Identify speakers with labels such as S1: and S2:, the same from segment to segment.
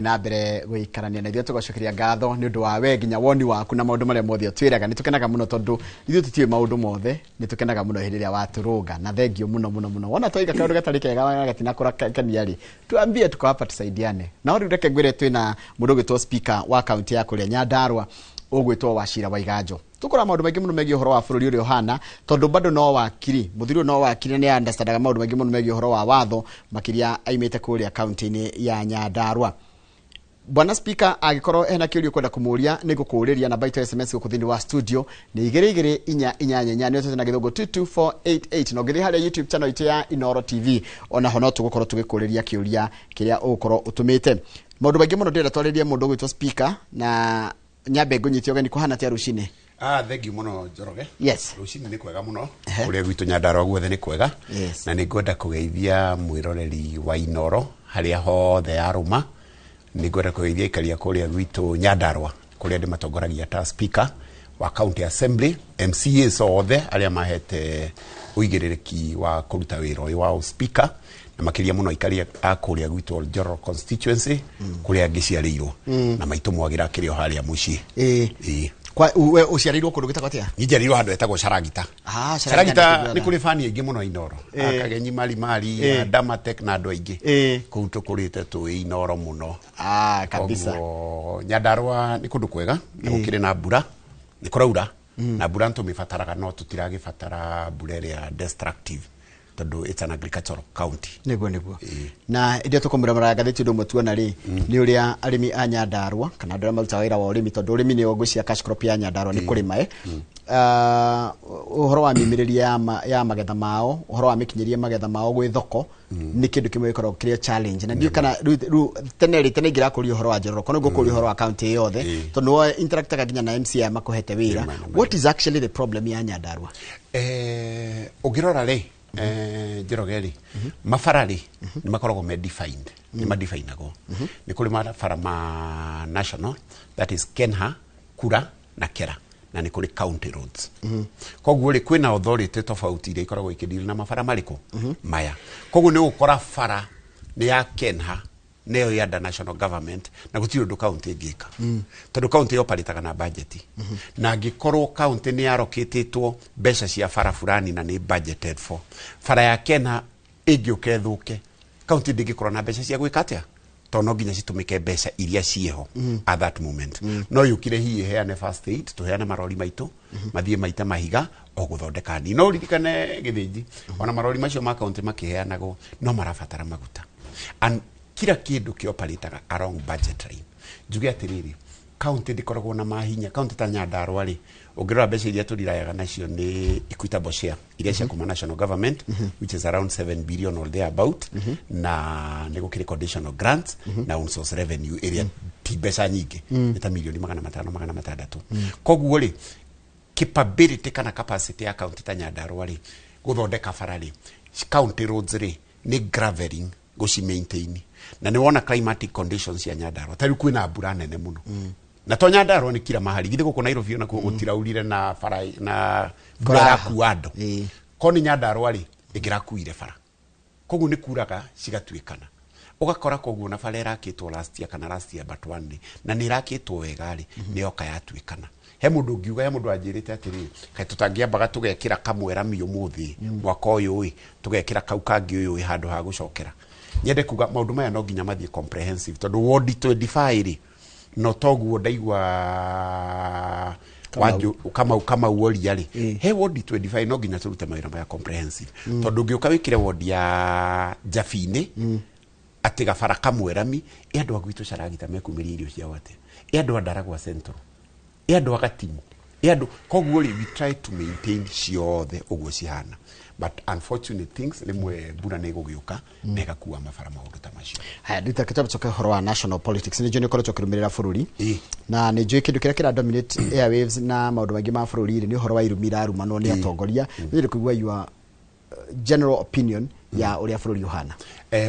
S1: na mbere gwikarania na ithuĩ tũgacokeria ngatho nĩ ũndũ wa we nginya woni waku na maũndũ marĩa mothe ũtwĩraga nĩ tũkenaga mũno tondũ ithuĩ tũtiũĩ maũndũ mothe nĩ tũkenaga mũno hĩndĩ ĩrĩa watũrũnga na thengio mũno wona twaiga kaũndũ gatarĩ kega gatina kũrakenia rĩ tuambie tukawapa tusaidiane na rĩu reke ngwĩre twĩna mũndũ ũgwĩtwo speaker wa kaunti ya kũrĩa Nyandarua ũgwĩtwo Wachira Waiganjo tukora maũndũ maingĩ mũno megiĩ ũhoro wa bũrũri ũrĩa ũhana tondũ bado no wakiri muthuri no wakiri nĩ understandaga maũndũ maingĩ mũno megiĩ ũhoro wa watho makĩria aimĩte kũrĩa kaunti-inĩ ya Nyandarua. Bwana Speaker agikorwo ena kiũria kwenda kumuria nĩ ngũkũũrĩria namba itu SMS gũkũ thĩinĩ wa studio nĩ 224 nĩ tũtena gĩthũngũ 22488 no ngĩthĩ harĩa YouTube channel itu ya Inoro TV ona ho no tũgũkorwo tũgĩkũũrĩria kiũria kĩrĩa ũgũkorwo ũtũmĩte maũndũ maingĩ mũno ndĩrenda twarĩrie mũndũ ũgwĩtwo Speaker na nyambe ngũnyitio gani kuhana tia rucinĩ.
S2: Thank you muno Njoroge.
S1: Yes.
S2: Rucinĩ nĩ kwega mũno ũrĩa gwitũ Nyandarua guothe nĩ kwega na nĩ ngwenda kũgeithia mwĩroreri wa Inoro harĩa hothe yarũma nĩ ngwenda kũgeithia ikaria kũrĩa gwitũ Nyandarua kũrĩa ndĩ matongoragia ta Speaker wa County Assembly MCAs othe arĩa mahete ũigĩrĩrĩki wa kũruta wĩra ũyũ wa Speaker na makĩria mũno ikaria kũrĩa gwitũ Njoro constituency kũrĩa ngĩciarĩirwo na maitũ mwagira kĩrĩo harĩa mũciĩ.
S1: Kwa we uciarirwo kundu gitagwo atia?
S2: Njiarirwo handu etagwo Charagita. Charagita ni kuri fani ingi muno Inoro. Akagenyi mari Damatek na andu aingi. Kuu tukurite tu Inoro muno.
S1: Kabisa.
S2: Nyandarua ni kundu kwega, na gukire na mbura. Ni kuraura. Na mbura ntumibataraga no tutiragibatara mbura ĩrĩa destructive. Tondu it's an agricultural county.
S1: Niguo. Na ndio tukumura gatheti ndo mutuona ri ni uria arimi a Nyandarua kana ndora maruta wĩra wa urimi tondu urimi ni ũgũcia cash crop ya Nyandarua ni kurima uhoro wa mimiriria ya magetha mao uhoro wa mikinyeria magetha mao gwĩ thoko ni kindu kimwe ikorwo kire challenge na ndio kana tene ngira kuri uhoro wa Njoro kono ngukuri uhoro wa county yothe tondu interactaga ginya na MCA makuhete wĩra. What is actually the problem ya Nyandarua?
S2: Ugirora ri Njorogeri mafarari ni makoragwo defined ni madefineagwo ni kuri mafara ma national that is Kenha, Kura na Kera na ni kuri county roads koguo ri kwina authority tofauti ire ikoragwo ikidili na mafara mariko maya koguo ni ukora fara ni ya Kenha neo ya national government na gutiro do county ngika tondu county yoparitaga na budget na ngikorwo county ni allocated mbeca cia fara fulani na ni budgeted for fara ya Kenya ingĩukethuke county ndĩngĩkorwo na mbeca cia gwĩka atĩa tono nginya citumike mbeca iria cieho at that moment no yukire hihi heane first aid tuheane marori maitũ mathie maita mahiga o guthondeka ni no ririkane githĩnji ona marori macio ma county makiheanagwo no marabatara maguta and kila kindu kioparitaga along budget line njuge atiriri county ndikoragwo na mahinya county ta Nyandarua ri ungirora mbeca iria turirayaga nacio ni equitable share iria cia kuma national government which is around 7 billion or there about na negukire conditional grants na on source revenue area ti mbeca nyingi ta milioni 500 koguo ri capability kana capacity ya county ta Nyandarua ri guthondeka farari county roads ri ni graveling goshi maintain na ni wona climatic conditions ya Nyandarua tari kwina mbura nene muno na to Nyandarua ni kila mahali githĩ gũkũ Nairobi na kuo gutiraurire na fara na mbura kuando koni Nyandarua ri ingirakuire fara koguo ni kuraga cigatuĩkana ugakora koguo na fara irakĩtwo last year but one day na ni irakĩtwo wega ri ni oka yatuĩkana he mundu ngiuga he mundu anjirite atiri kai tutangiambaga tugekira kamwera miyo muthi mwaka uyu tugekira kau kangi uyu handu ha gucokera nyende kuga maundu maya no nginya mathie comprehensive tondu ward 25 ri no toguo ndaigwa wanju kama uoria ri he ward 25 no nginya turute mawira maya comprehensive tondu ngiuka wikire ward ya Jafine atiga fara kamwerami andu agwitu Charagita mekumiria irio cia wate andu Ndaragwa Central andu agatimu andu koguo ri we try to maintain ciothe uguo cihana but unfortunate things limwe mbura nĩ gũgĩũka na ĩgakuua mabara maũndũ ta macio.
S1: Haya ndita kitabu choke horo wa national politics nĩ njoni kora chokirumirira bũrũri na nĩ njoi kindu kĩrĩa dominate airwaves na maũndũ maingĩ ma bũrũri nĩ horo wa irumira rumanwo nĩ atongoria nĩ kũigua your general opinion ya ũrĩa bũrũri ũhana.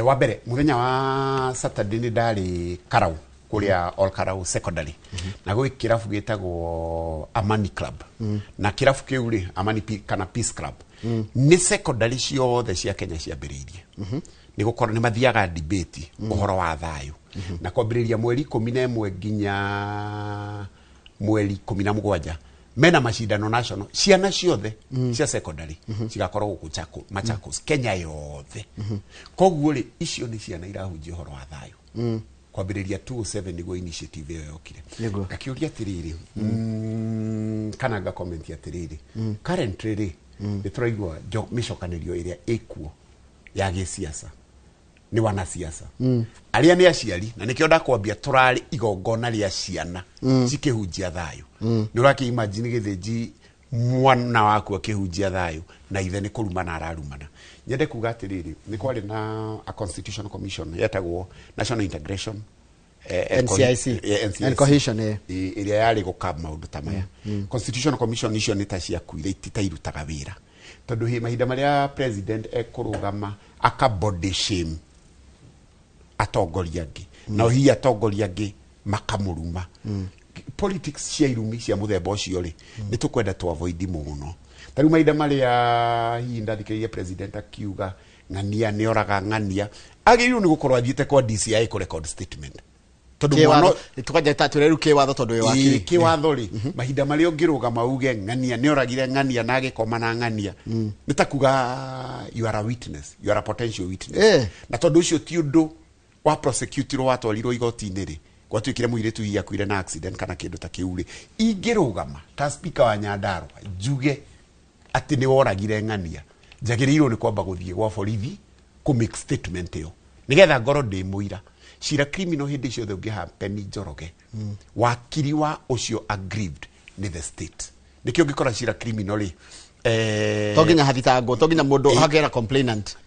S2: Wa mbere mũthenya wa Saturday nĩ ndarĩ Karau kuria All Karau secondary na gwĩ kirabu gĩtagwo Amani Club na kirabu kĩu rĩ Amani kana Peace Club ni secondary ciothe cia Kenya ciambĩrĩirie ni gukorwo ni mathiaga debate uhoro wa thayu na kwambiriria mweri 11 nginya mweri 17 mena mashindano national ciana ciothe cia secondary cigakorwo guku Machakos Kenya yothe koguo ri icio ni ciana irahunjia uhoro wa thayu kwambiriria 207 nigo initiative yo yokire ngakiuria atiriri kana nga comment atiriri currently ri nituraigua micokanirio iria ikuo ya gisiasa ni wana siasa aria ni aciari na nikio ndakwambia turari igongona ria ciana cikihunjia thayu ni uraki imagine githinji mwana waku akihunjia thayu na ithe ni kurumana ararumana nyende kuga atiriri ni kwari na a constitutional commission yetagwo National Integration
S1: NCIC and Cohesion
S2: iria yari gukaba maundu ta maya constitutional commission icio ni ta cia kuire ititairutaga wira tondu hi mahinda maria president ekurugama aka body shame atongoria ngi na hi atongoria ngi makamuruma politics cia irumi cia muthemba ucio ri ni tukwenda tu avoid muno tari mahinda maria hi ndathikiririe president akiuga ng'ania ni oraga ng'ania agirirwo ni gukorwo athiite kwa DCI ku record statement tondu mwana
S1: tukaje tatu reru kiwatho tondu we wakiri
S2: kiwatho ri mahinda maria ungirugama uge ng'ania ni oragire ng'ania na agikoma na ng'ania nitakuga you are a witness, you are a potential witness na tondu ucio ti undu wa prosecute ro watwarirwo igoti-ini ri gwatuikire muiretu hii akuire na accident kana kindu ta kiu ri ingirugama ta speaker wa Nyandarua njuge ati ni woragire ng'ania njagiriirwo ni kwamba guthie gwa borithi ku make statement yo nigetha ngoro ndi muira cira criminal hindi ciothe ungihampeni Njoroge wakiri wa ucio aggrieved ni the state nikio ngikora cira criminal ri
S1: toginya hathitango toginya mundu hagera complainant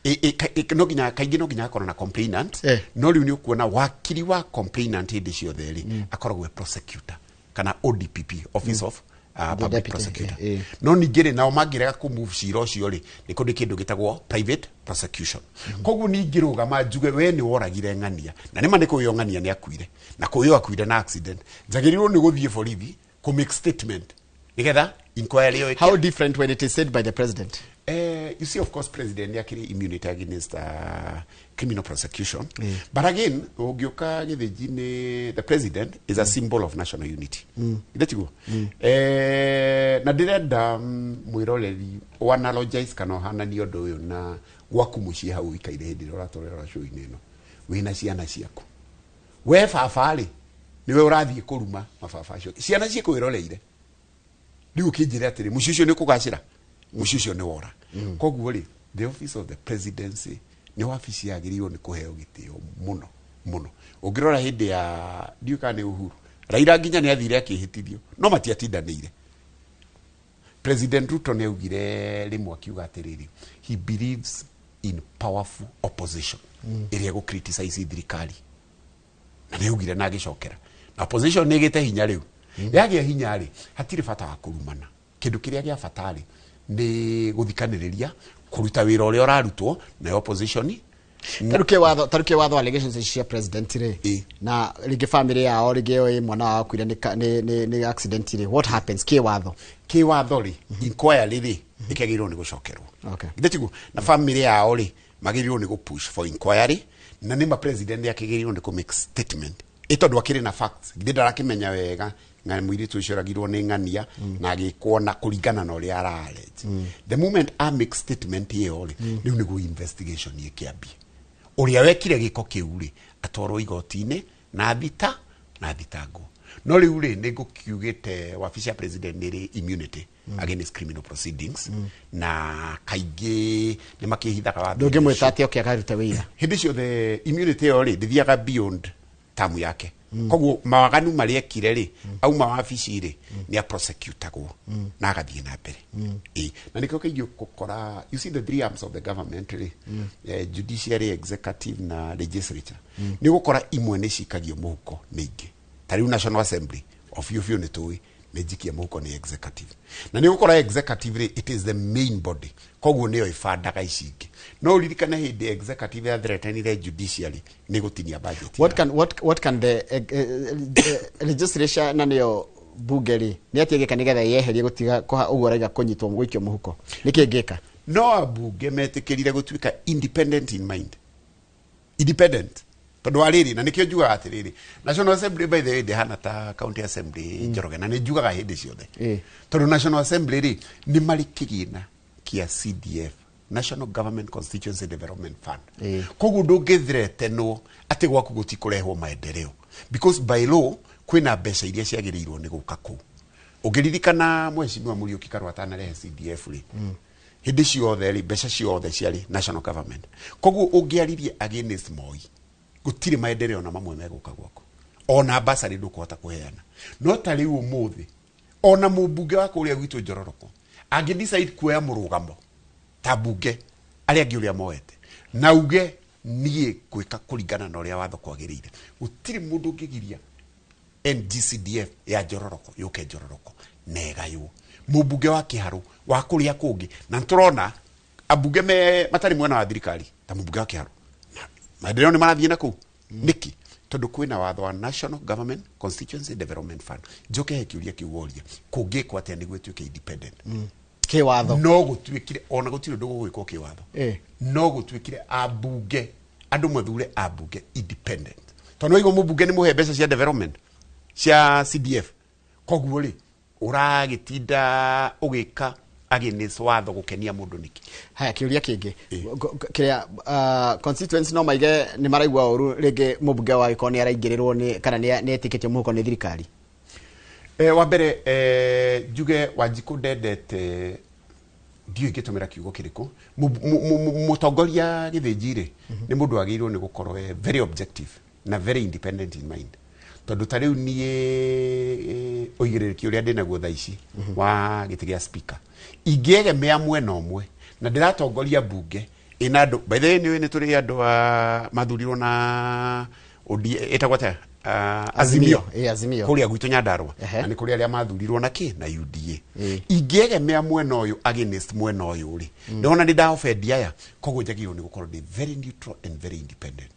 S2: no ginya kaingi no ginya akorwo na complainant no riu ni ukuona wakiri wa complainant hindi ciothe ri akoragwo prosecutor kana ODPP office of public prosecutor no ningire nao mangirega ku move cira ucio ri ni kundi kindu gitagwo private prosecution koguo ningiruga manjuge we ni woragire ng'ania na nima ni kuyo ng'ania ni akuire na kuyo akuire na accident njagirirwo ni guthie borithi ku make statement nigetha inquiry yo
S1: how different when it is said by the president
S2: you see of course president yakiri immunity against criminal prosecution but again ogioka githijini the president is a symbol of national unity ndetigo na direnda mwiroreri analogize kana hana ni undu uyu na gwaku mucii hau ikaire hindi uratorera show-ini ino wina ciana ciaku we babari niwe urathie kuruma mababa cio ciana cie kwiroreire riu kinjire atiri mucii ucio ni kugacira mucii ucio ni wora koguo ri the office of the presidency ni wabici yagirirwo ni kuheo gitio muno muno ungirora hindi ya ndiuka ni Uhuru Raila nginya ni athire akihitithio no matiatindanire President Ruto ni augire rimwe akiuga atiriri he believes in powerful opposition iria go criticize thirikari na ni augire na agicokera na opposition ni gite hinya riu yagia hinya ri hatire bata wa kurumana kindu kiria gia fatari ni guthikaniriria kuruta wira uria urarutwo na opposition
S1: taruke watho allegations cia president ri na rigi family yao rigi mwana wa kuira ni accident ri what happens ki watho ri inquiry ri ikagirwo ni gucokerwo ndetigu na family yao ri magirwo ni go push for inquiry na ni ma president yakigirwo ni ku make statement itondu akiri na facts ngidira akimenya wega ngani mwiritu ucio ragirwo ni ng'ania na agikuona kuringana na uria ararege the moment I make statement iyo ri riu ni go investigation ikiambia uria wekire giko kiu ri atwarwo igoti-ini na thitango no riu ri ni gukiugite wabici ya president ni immunity against criminal proceedings na kaingi ni makihithaga wa ndungi mwetati okiagaruta wira
S2: hindi cio the immunity yo ri ndithiaga beyond tamu yake koguo mawaganu maria ekire ri auma wabici ri ni a prosecutagwo na agathie na mbere na nikio kaigio gukora you see the three arms of the government ri judiciary, executive na legislature ni gukora imwe ni cikagio muhuko ningi tariu National Assembly of you ni tuwi nejikia muhuko ni executive na ni gukora executive ri it is the main body koguo niyo ifandaga icingi no ririkana hindi executive ya threatenire judiciary ni gutinia budget
S1: what can the legislature na niyo bugeri ni atigeka nigetha yeherie gutiga kwa ugoraiga kunyitwo gwikio muhuko nikingika
S2: no abunge metikirire gutuika independent in mind independent tondu wa riri na nikio njugaga atiriri National Assembly by the way ndihana ta County Assembly Njoroge na njugaga hindi ciothe tondu National Assembly ri ni mari kigina kia CDF National Government Constituency Development Fund koguo ndungithirete no ati gwaku gutikurehwo maendeleo because by law kwina mbeca iria ciagirirwo ni guka ku ugiririkana Mheshimiwa Muriuki Karua atanarehe CDF ri hindi ciothe ri mbeca ciothe ciari national government koguo ungiaririe against Moi gutire maendeleo na mamwe meguka gwako ona basari ndukuhota kuheana no ta riu umuthi ona mubunge wa kuria gwitu Njororoko agi decide kuoya murugamo ta bunge ari angi uria moete na uge nie gwika kuringana na uria watho kwagirire gutire mundu ungigiria NGCDF ya Njororoko yuke Njororoko nega yu mubunge wa Kiharu wa kuria kungi na turona abunge matari mwena wa thirikari ta mubunge wa Kiharu maendeleo ni marathie na ku niki tondu kwina watho wa National Government Constituency Development Fund njoke hekiuria kiworia kungi kwa ati ni gwituke independent
S1: ke watho
S2: no gutwikire ona gutire ndugu gwiko ke watho no gutwikire abunge andu mathure abunge independent tondu igo mubunge ni muhe mbeca cia development cia CDF koguo ri uragitinda ugika against watho gukenia mundu niki
S1: haya kiuria kingi kiria constituency no maige ni maraigwa uru ringi mubunge wa Gikoni araingirirwo ni kana ni etiketio muhuko ni thirikari
S2: wa mbere njuge Wanjiku ndendete ndiyo ingitumira kiugo kiriku mutongoria githinjiri ni mundu agirwo ni gukorwo very objective na very independent in mind tondu ta riu nie oigiririki uria ndinaguo tha ici wa giti gia speaker ingiegemea mwena omwe na ndiratongoria bunge ina andu by the way ni turi andu mathurirwo na etagwata Azimio kuria gwitu Nyandarua na ni kuria aria mathurirwo na ki na UDA ingiegemea mwena uyu against mwena uyu ri ndona ndi offend aya koguo njagirwo ni gukorwo ndi very neutral and very independent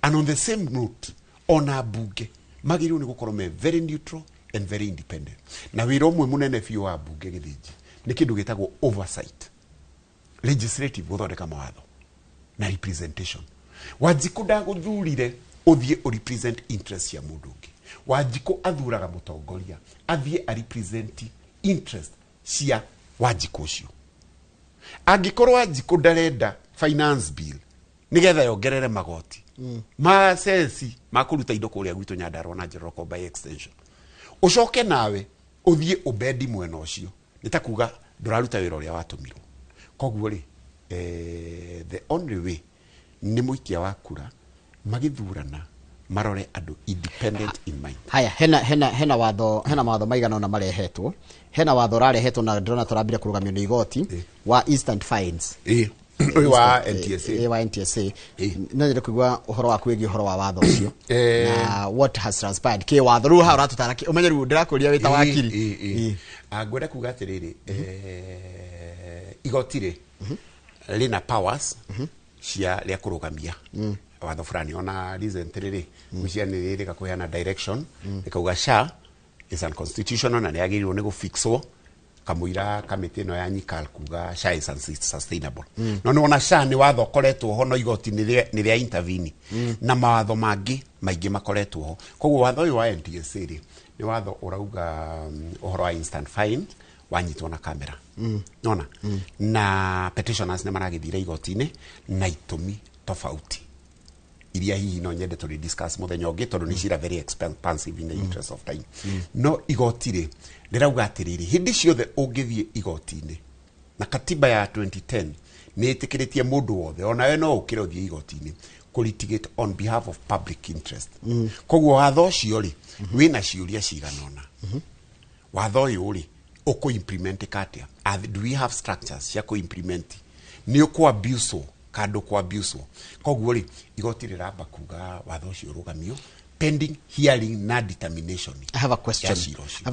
S2: and on the same note ona bunge magirwo ni gukorwo me very neutral and very independent na wira umwe munene fiu wa bunge githinji ni kindu gitagwo oversight legislative guthondeka mawatho na representation Wanjiku ndaguthurire uthie o represent interest ya mundu ungi Wanjiku athuraga mutongoria athie a represent interest cia Wanjiku ucio angikorwo Wanjiku ndarenda finance bill nigetha yongerere magoti ma sensi makuruta indo kuria gwitu Nyandarua na Njororoko by extension ucoke nawe uthie ubendi mwena ucio nitakuga nduraruta wira uria watumirwo koguo ri the only way ni muikia wa kura magithurana marore andu independent in mind
S1: haya hena watho maigana na marehetwo hena watho rarehetwo na ndona turambire kurugamio ni igoti wa instant fines
S2: wa
S1: NTSA no ndire kuigwa uhoro wa kwigi uhoro wa watho ucio na what has transpired ke watho ru ha uratutara umenye ru ndirakuria wita wakiri
S2: ngwenda kuga atiriri igoti ri rina powers cia ria kurugamia watho fulani ona recently ri muciani ri gakuheana direction ikauga SHA is unconstitutional na niagirwo ni gufixwo kamuira kamiti no ya nyikal kuga SHA is unsustainable no nona SHA ni watho koretwo ho no igoti ni ria intervene na mawatho mangi maingi makoretwo ho koguo watho uyu wa NTSA ri ni watho urauga uhoro wa instant fine wanyitwo na kamera nona na petitioners ne maragithira igoti-ini na itumi tofauti iria hihi no nyende to discuss muthenya ungi tondu ni cira very expensive in the interest of time no igoti-ri ndirauga atiriri hindi ciothe ungithie igoti-ini na katiba ya 2010 ni itikiritie mundu wothe ona we no ukire uthie igoti-ini ku litigate on behalf of public interest koguo watho ucio ri wina ciuria ciganona watho uyu ri uko implement katia do we have structures cia ko implement ni uko abuse kado ko abuse koguo ri igoti riramba kuga watho ucio rugamio pending hearing na determination.
S1: I have a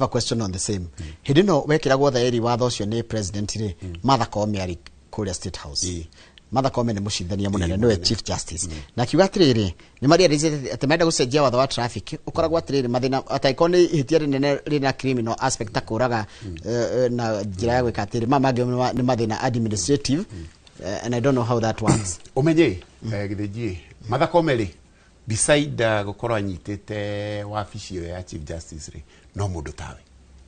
S1: question on the same. Hindi no wekira gwotha eri watho ucio ni president ri Martha Koome ari kuria State House. Martha Koome ni mucindania munene no Chief Justice. Na kiuga atiriri ni maria ati menda gucenjia watho wa traffic ukoragwo atiriri mathina ataikoni hitia rinene rina criminal aspect akuraga na njira ya gwika atiri mamage ni mathina administrative and I don't know how that works.
S2: Umenye githiji Martha Koome ri beside gukorwo anyitite wabici iyo ya Chief Justice ri no mundu tawe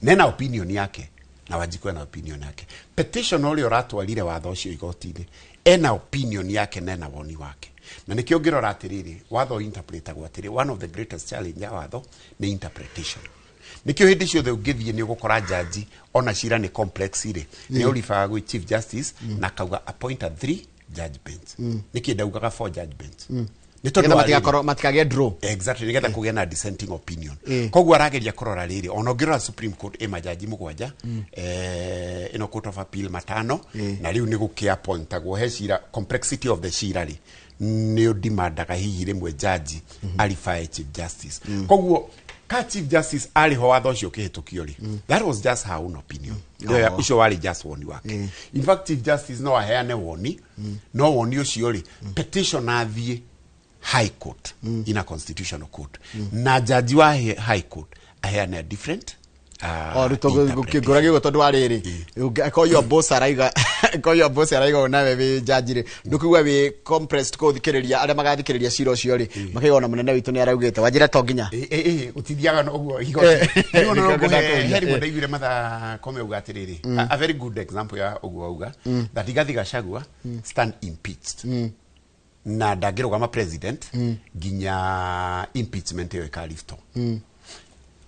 S2: nena opinion yake na Wanjiku na opinion yake. Petition uri uratwarire watho ucio igoti-ini ena opinion yake nena woni wake, na nikio ngirora atiriri watho interpretagwo atiri one of the greatest challenge ya watho ni interpretation. Nikio hindi ciothe ungithie ni ugukora jaji ona cira ni complex iri ni urifaga gwi Chief Justice na kauga appoint a 3 judge bench nikio ndaugaga 4 judge bench ni tondu
S1: matikage draw
S2: exactly nigetha kugia na dissenting opinion. Koguo arageria kurora riri ona ngirora Supreme Court majaji mugwanja ino Court of Appeal matano na riu ni gukia appointagwo he cira complexity of the cira ri ni udimandaga hihi rimwe jaji alifae Chief Justice. Koguo ka Chief Justice aliho watho ucio kihitukio ri that was just her own opinion. Ucio wari just woni wake. In fact Chief Justice no aheane woni no woni ucio ri petition athie High Court in a constitutional court na jaji wa High Court aheane a different
S1: gukiguragi gotondu wariri ko your boss araiga ona we jaji ri ndukugwa we compressed ko thikiriria aria magathikiriria cira ucio ri makaiona munene witu ni araugite wajira to nginya
S2: utithiaga no guo igoti heri mundu igire Martha Koome uga atiriri a very good example ya uguo uga that Rigathi Gachagua stand impeached na ndangirugama president ginya impeachment yo ikarifto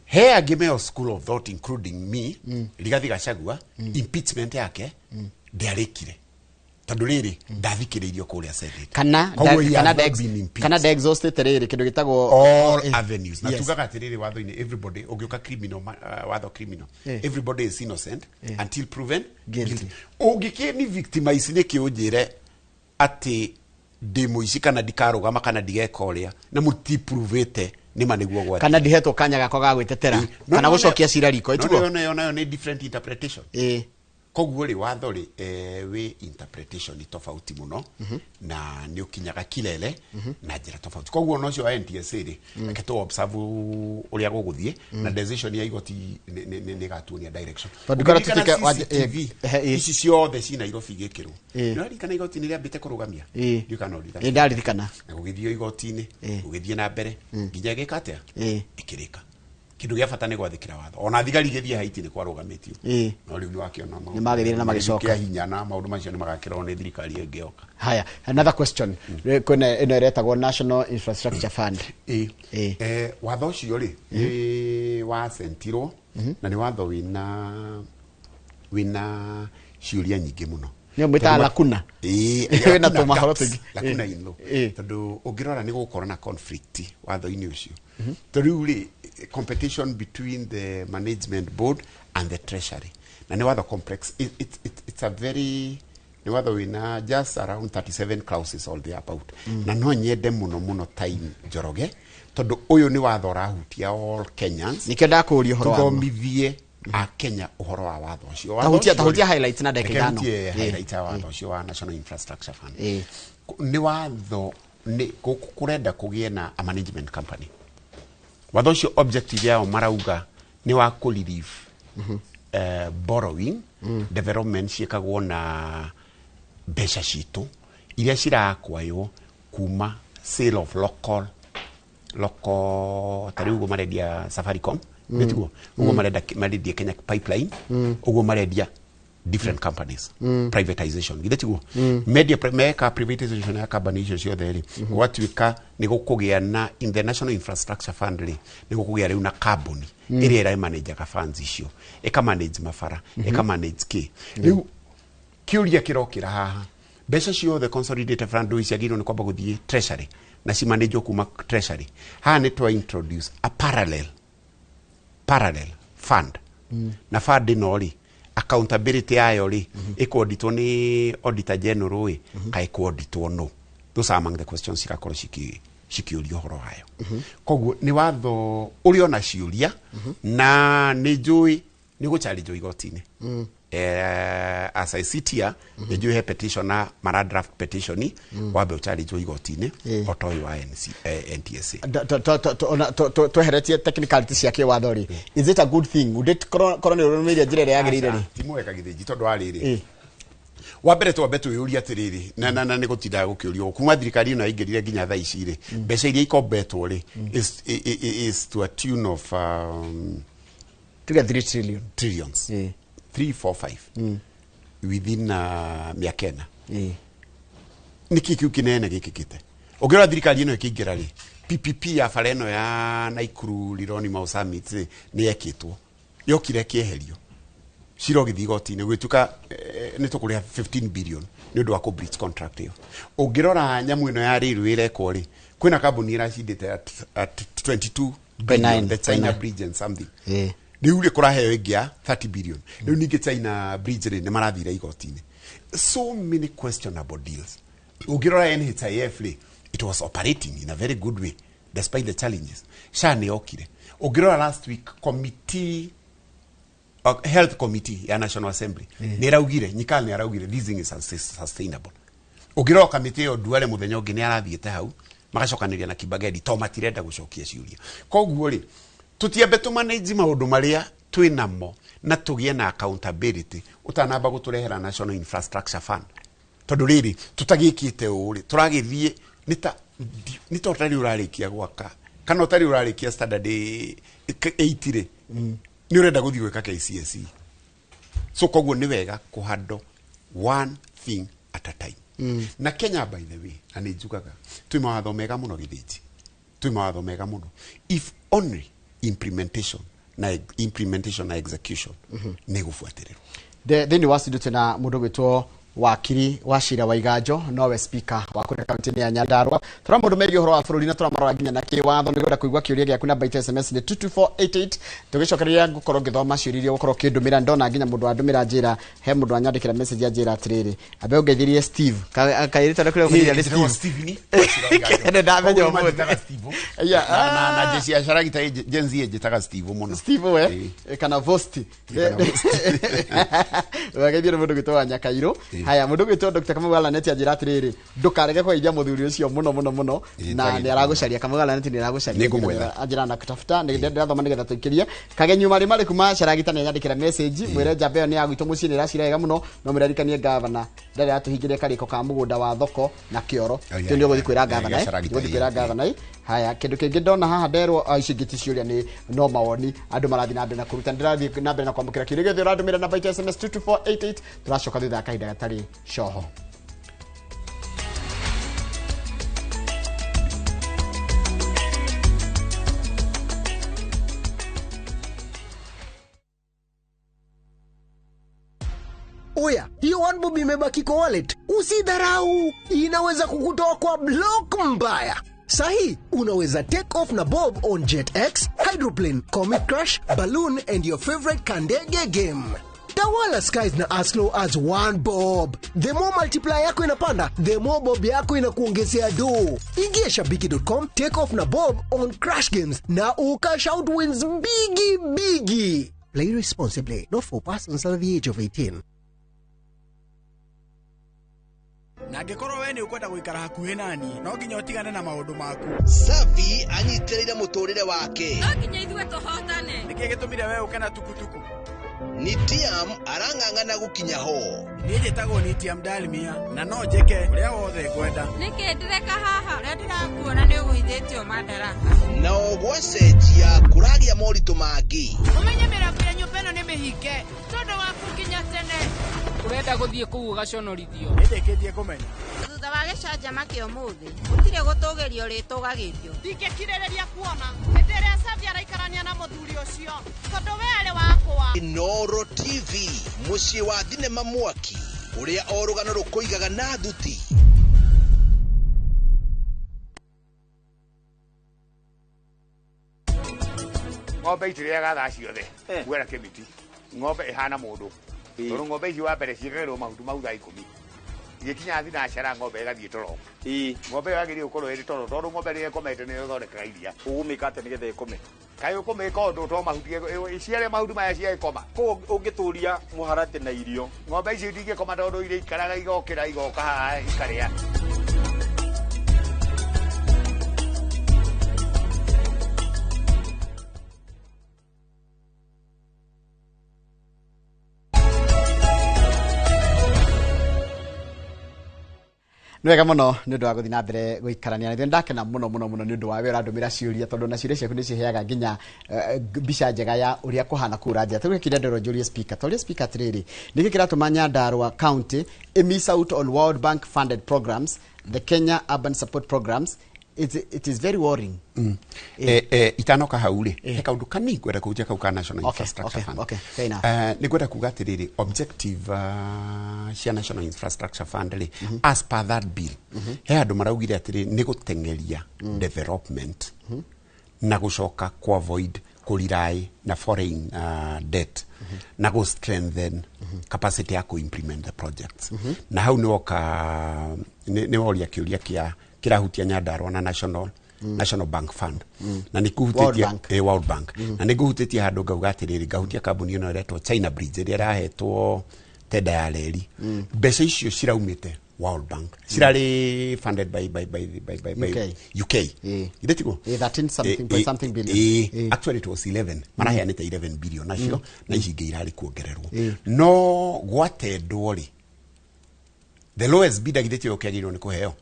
S2: he agime school of thought including me Rigathi Gachagua impeachment yake ndiarikire tondu riri ndathikiririo kuria Senate
S1: kana da exhausted riri kindu gitagwo
S2: all avenues na tugaga atiriri watho-ini everybody ugiuka criminal watho criminal everybody is innocent until proven guilty. Ugiki ni victimize ni kiunjire ati demo ishika na dikarugama kana digekoria na mutiprovete ni maniguo gwati
S1: kana diheto kanya gako ga gwitetera kana gucokia cira riko
S2: itugo no ni different interpretation koguo ri watho ri we interpretation ni tofauti muno na ni ukinyaga kilele na njira tofauti. Koguo no cio wa NTSA ri aketo observe uria guguthie na decision ya igoti ni gatunia direction
S1: ndukara tutike
S2: ici ciothe cina irobi gikirwo ni kana igoti ni riambite kurugamia ndikana ndikana
S1: ndaririkana
S2: na gugithio igoti-ini gugithie na mbere nginya gikatea ikirika kindu gia bata ni gwathikira watho ona thigari githie haiti ni kwarugamitio no riu ni wakiona
S1: ni magithire na magicoka
S2: hinya na maundu macio ni magakirwo ni thirikari ingioka.
S1: Haya, another question kuna ino iretagwo National Infrastructure Fund
S2: watho ucio ri wa sentirwo na ni watho wina ciuria nyingi muno
S1: ni mwita lakuna
S2: na tumahoro tungi lakuna ino tondu ungirora ni gukora na conflict watho-ini ucio tondu ri competition between the management board and the treasury na ni watho complex. It's a very ni watho wina just around 37 clauses all there about na no nyende muno time Njoroge tondu uyu ni watho rahutia all Kenyans
S1: nikio ndakuria horo wa
S2: thomithie a Kenya uhoro wa watho ucio
S1: tahutia highlights na dakika 5
S2: highlights ya watho ucio wa National Infrastructure Fund ni watho ni kurenda kugie na a management company. Watho ucio objective yao marauga ni wa ku relieve borrowing development ciekagwo na mbeca citu iria cirakwayo kuma sale of local tariu go maredia Safaricom betiguo ugo maredia Kenya Pipeline ugo maredia different companies privatization githetigo media meka privatization ya companies cio theri gwatuika ni gukugia na in the National Infrastructure Fund ni gukugia riu na carbon iria ira manage ka funds icio eka manage mafara eka manage ki riu kiuria kirokira haha mbeca cio the consolidated fund iciagirwo ni kwamba guthie treasury na si manage kuma treasury ha ni to introduce a parallel fund na fund no ri accountability ayo ri iko-auditwo ni auditor general we kai ko-auditwo no. Those are among the questions cikakorwo cikiurio horo hayo koguo ni watho uri ona ciuria na ni njui ni guchallenge igoti-ini as I sit here ni njui he petition na mara draft petition wabe uchallenge igoti-ini otoi wa NTSA
S1: tweheretie technicalities ya kiwatho ri. Is it a good thing? Would it corona media njira ya girire ri
S2: timweka githiji tondu ari ri wa mbere twambe twĩyũria atĩrĩrĩ na nĩ gũtindaga gũkĩũrio kuma thirikari ĩno yaingĩrire nginya thaa ici rĩ mbeca iria ikombetwo rĩ is to a tune of
S1: to get 3 trillion
S2: trillions 3 4 5 within mĩaka ĩna nĩkĩ kĩu kĩnene gĩkĩkĩte ũngĩrora thirikari ĩno ĩkĩingĩra rĩ PPP ya bara ĩno ya Naikuru Lironi Mau Summit nĩ yekĩtwo yokire kĩeherio cira ũgĩthiĩ igoti-inĩ gwĩtuĩka nĩ tũkũrĩha 15 billion nĩ ũndũ wa kũ breach contract ĩyo ũngĩrora nyamũ ĩno ya railway ĩrekwo rĩ kwĩna kambuni ĩracindĩte at 22 billion the China bridge and something rĩu rĩ kũraheo ĩngĩ ya 30 billion rĩu ningĩ China bridge rĩ nĩ marathire igoti-inĩ so many questionable deals ũngĩrora NHIF rĩ it was operating in a very good way despite the challenges SHA nĩ yokire ũngĩrora last week committee health committee ya National Assembly nĩ raugire nyikali nĩ araugire this thing is sustainable ũngĩrora committee yo duale mũthenya ũngĩ nĩ arathiĩte hau magacokanĩria na Kibagedi to matirenda gũcokia ciũria koguo rĩ tutiambe tumanage maũndũ marĩa twĩnamo na tũgĩe na accountability utanamba gũtũrehera National Infrastructure Fund tondũ rĩrĩ tutagĩkĩte ũũ rĩ tũragĩthiĩ nĩ ta ũtarĩ ũrarĩkia gwaka kana ũtarĩ ũrarĩkia standard 8 rĩ nĩ ũrenda gũthiĩ gwĩka KCSE so koguo nĩ wega kũhandle one thing at a time na Kenya by the way na nĩ njugaga twĩ mawatho mega mũno gĩthĩnji twĩ mawatho mega mũno if only implementation na execution nĩ gũbuatĩrĩrwo
S1: thĩinĩ wa studio tena mũndũ gwĩtwo wakiri Wachira Waiganjo nowe speaker wa kũrĩa kaunti ya Nyandarua tũra mũndũ megiĩ ũhoro wa bũrũri na tũramarora nginya na kĩwatho nĩ gwenda kũigua kĩũria gĩaku na baita SMS nĩ 22488 tũgĩcokereria ngũkorwo ngĩthoma ciũria iria gũkorwo kĩndũmĩra ndona nginya mũndũ andũmĩra njĩra he mũndũ anyandĩkĩra message ya njĩra atĩrĩrĩ ambe ũngeithirie Steve kairĩta na kũrĩa ũgeithirie
S2: Steve ni
S1: ene ndamenya mũndũ
S2: na jesi ya sharagita Gen Z ejitaga Steve mũno
S1: Steve we kana Vosti wageithie mũndũ gwĩtwo Nyakairũ haya mũndũ gwĩtwo Dr. Kamugala neti ajira atĩrĩrĩ ndũkarege kũidia mũthuri ũcio mũno na nĩ aragũcaria Kamugala neti nĩ aragũcaria ajira na kutafuta nĩ ndĩrathoma nĩgetha tũikĩrie kagenyu marĩ kuma Sharagita nĩ nyandĩkĩra message mwĩre njambe ĩyo nĩ yagwitwo mũciĩ nĩ ĩracira wega mũno no mũrerikanie gavana ndarĩ atũhingĩre karĩko ka mũgũnda wa thoko na kĩoro tũ nĩ gũthiĩ kwĩra gavana haya kĩndũ kĩngĩ ndona haha nderwo icingĩti ciũria nĩ no mawoni andũ marathi na mbere na kũruta ndĩrathiĩ na mbere na kwamũkĩra kĩũria gĩothe ũrandũmĩra na baita SMS 22488 tũracoka thutha kahinda gatarĩ coho
S3: Oya, hiyo one bob imebaki kwa wallet. Usidharau, inaweza kukutoa kwa block mbaya. Sahi, unaweza take off na bob on JetX, Hydroplane, Comic Crush, Balloon and your favorite Kandege game. Tawala skies na as low as 1 bob. The more multiplier yako inapanda, the more bob yako inakuongezea do. Ingia shabiki.com, take off na bob on Crush Games na ukash out wins bigi. Play responsibly, not for persons under the age of 18.
S4: Na ngĩkorwo we nĩ ũkwenda gũikara hakuhĩ nani no nginya ũtigane na maũndũ maku
S5: Safi anyitĩrĩire mũtũrĩre wake
S6: no nginya ithuĩ tũhotane
S4: nĩkĩĩ gĩtũmire we ũke na tukutuku
S5: Nitiam arang'ang'ana gũkinya ho
S4: niĩ njĩtagwo Nitiam Dalmia na no njĩke ũrĩa wothe ngwenda
S6: nĩkĩ ndĩreka haha ũrĩa ndĩrakuona nĩ ũgũithĩtio Madaraka
S5: na ũgwacenjia kũragĩa moritũ mangĩ
S6: ũmenye mĩrango ya nyũmba ĩno nĩ mĩhinge tondũ waku nginya tene
S7: urenda gũthiĩ kũu ũgaconorithio
S4: nĩndĩkĩtie kũmenya
S6: thutha wa gĩcanjama kĩa ũmũthĩ gũtirĩ gũtũgĩrio rĩtũgagĩrio
S8: ndingĩkirĩrĩria kuona hĩndĩ ĩrĩa Safi araikarania na mũthuri ũcio tondũ we arĩ wakwa
S5: Inooro TV mũciĩ wa thinema mwaki ũrĩa o rũgano rũkũigaga na thuti
S9: ng'ombe itirĩaga thaa ciothe gwera kĩmiti ng'ombe ĩhana mũndũ tondũ ng'ombe ici wa mbere ciĩkagĩrwo mahuti mau thaa 10 igĩkinya thinacara ng'ombe ĩgathiĩ toro ng'ombe ĩyo yagĩrĩire gũkorwo ĩrĩ toro tondũ ng'ombe rĩrĩa ĩkomete nĩyo ĩthondekaga iria
S10: ũgũmĩka atĩ nĩgetha ĩkome
S9: kaĩ ũkũmĩka ũndũ to mahuti iciare mahuti maya ciagĩkoma
S10: kũu ũngĩtũria mũharatĩ na irio
S9: ng'ombe ici ndingĩkoma tondũ iria ikaraga igokĩra igoka haha ikarĩa
S1: wega muno ni ndu wa guthina mbere guikarania na ndakena muno ni ndu wa wira ndumira ciuria tondu na ciuria ciaku ni ciheaga nginya mbica njega ya uria kuhana kura nja tuge kire ndero Julius speaker atiriri niki kiratuma Nyandarua county miss out on World Bank funded programs, the Kenya Urban Support Programs. It is very worrying.
S2: Itanoka haule kaundu kani gwenda kuja kauka National Infrastructure Fund.
S1: Okay, fair enough.
S2: Ni gwenda kuga atiriri objective cia National Infrastructure Fund as per that bill. He andu maraugire atiriri ni gutengeria development na gucoka ku avoid kulirai na foreign debt na go strengthen capacity ya ku implement the projects. Na hau ni oka ni woria kiuria kia kirahutia Nyandarua na National Bank Fund. Na nikuhutitie World Bank. Na nikuhutitie handu ngauga atiriri ngahutia kambuni ino iretwo China Bridge iria irahetwo tenda ya reri. Mbeca icio ciraumite World Bank. Cirari funded by UK. Idetiko?
S1: 13 billion.
S2: Actually it was 11. Maraheanite 11 billion nacio na ici ingi irari kuongererwo. No gwatendwo ri the lowest bidder githeti okagirwo ni kuheo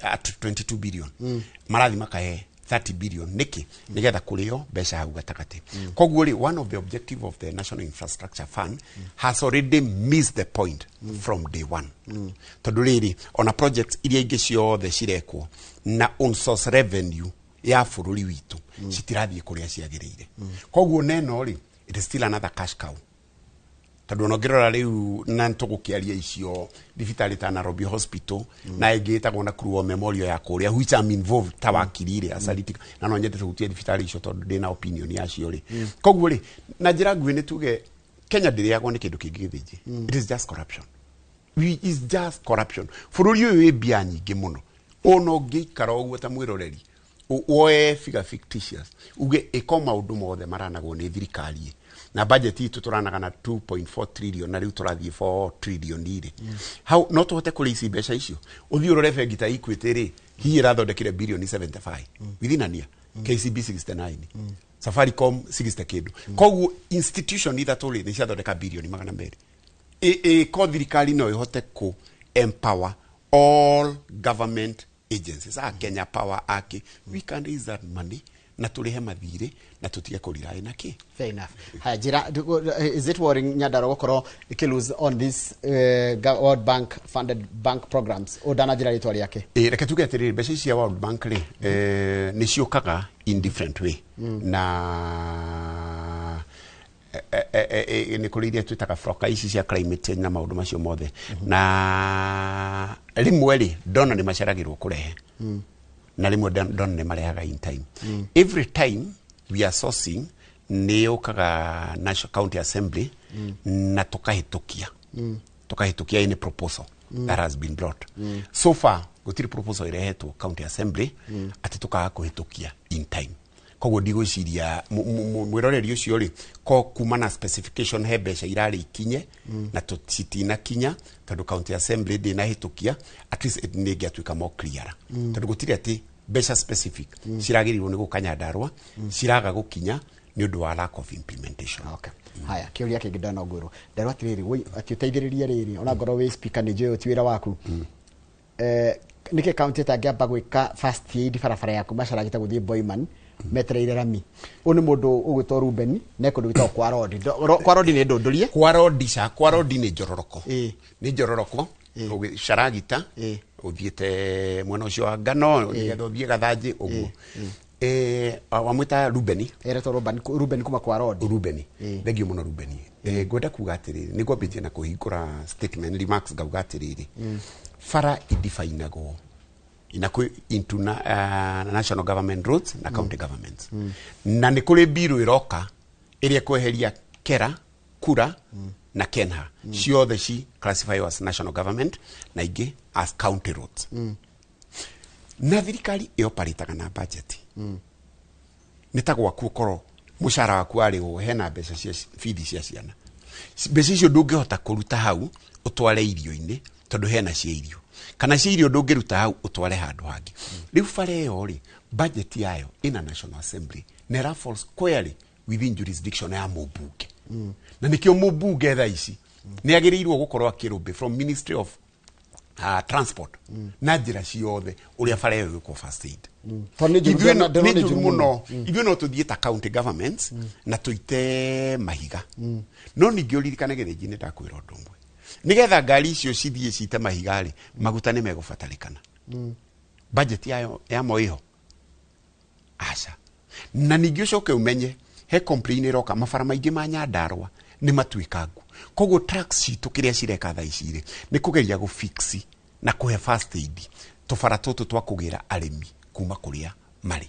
S2: at 22 billion. Marathi makahe 30 billion niki nigetha kurio mbeca hau gatakati. Koguo ri one of the objective of the National Infrastructure Fund has already missed the point from day one. Tondu riri on a project iria ingi ciothe cirekwo na on source revenue ya bururi witu citirathie kuria ciagirire. Koguo neno ri it is still another cash cow. Tondu nongerora riu na ntugukiaria icio thibitari ta Nairobi Hospital na igitagwo na Kruo Memorial ya kuria which am involved tawakirire asalitika na no nyende tugutie thibitari icio tondu ndina opinion ya cio ri. Koguo ri na njira nguhi ni tuge Kenya ndiriagwo ni kindu kingi githiji. It is just corruption. Is just corruption. Bururi uyu bia nyingi muno. Ono ngikara oguo ta mwiroreri. Oe figure fictitious. Uge ekoma undu mothe maranagwo ni thirikari. Na budget itu turanaga na 2.4 trillion na riu turathie 4 trillion ire. How not hote kulisi mbeca icio. Uthi urore bengi ta Equity ri hihi irathondekire billion 75 within a year. KCB 69. Safaricom 60 kindu. Koguo institution itha tuli ni ciathondeka billion 200. Ko thirikari no ihote ku empower all government agencies. Kenya Power Aki, we can raise that money na tulihe mathire na tutige kulirai naki.
S1: Fair enough. Haya jira, is it worrying Nyandarua gukoro ikilose on this World Bank funded bank programs o dana jira ritwari yake?
S2: Reke tuge atiriri mbeca cia World Bank ri ni ciukaga in different way. Na ni kuriria twitaga floka ici cia climate change na maundu macio mothe. Na rimwe ri ndona ni maceragirwo kurehe. Na rimwe ndona ni marehaga in time. Every time we are sourcing ni ukaga National County Assembly na tukahitukia any proposal that has been brought. So far gutiri proposal irehetwo County Assembly ati tukaga kuhitukia in time. Koguo ndigwiciria mwiroreri ucio ri ko kuma na specification he mbeca irari ikinye na tutitina kinya tondu County Assembly ndi na hitukia at least ni ngiatuika more clear tondu gutiri ati mbeca specific ciragirirwo ni gukanya Nyandarua ciraga gukinya ni undu wa lack of implementation.
S1: Okay. Haya kiuria kingi ndona nguru ndarwa tiriri ati uteithiriria riri ona ngoro we speaker ni je utiwira waku nike county tangiamba gwika first aid barabara yaku macaragita guthie Boyman metreire rami oni mundu ugwitwo Ruben ne kundu gwitwo kwa rodi ni ndundurie
S2: kwa rodi ni njororoko ni njororoko ugicharagita uthiete mwena ucio wa ngano nigetha uthie gathanji uguo wamwita Ruben
S1: ereto Ruben kuma kwa
S2: Ruben thegio muno Ruben ngwenda kuga atiriri ni ngwambitie na kuhingura statement remarks ngauga atiriri fara idifainagwo into national government roads na county governments. Na ni kuri biru iroka iria kweheria Kera, Kura na Kenha. Ciothe ci classify as national government na ingi as county roads. Na thirikari ioparitaga na budget. Nitagwa kukoro mushara waku ari hena mbeca cia feed cia ciana. Mbeca icio ndungihota kuruta hau utware irio-ini tondu hena cia irio. Kana cia irio ndungiruta hau utware handu hangi. Riu fare yo ri budget yayo in a National Assembly nera falls squarely within jurisdiction ya mubunge. Na nikio mubunge tha ici ni agirirwo gukorwo akirumbe from Ministry of transport na njira ciothe uria bara yo ko first aid
S1: Nĩ njũru
S2: muno ithuĩ no tũthiĩ ta county governments na tũite mahiga no ningĩ ũririkane Gĩthĩnji nĩ ndakwĩra ũndũ ũmwe nigetha ngari icio cithiĩ cite mahiga rĩ maguta nĩ megũbatarĩkana budget ya moiho aca na ningĩ ũcoke umenye he complain iroka mabara maingĩ ma Nyandarua nĩ matuĩkangu koguo trucks citũ kĩrĩa cireka thaa ici rĩ nĩ kũgeria gũfix na kũhe first aid tũbara tũtũ twa kũgĩra arĩmi kuma kũrĩa marĩ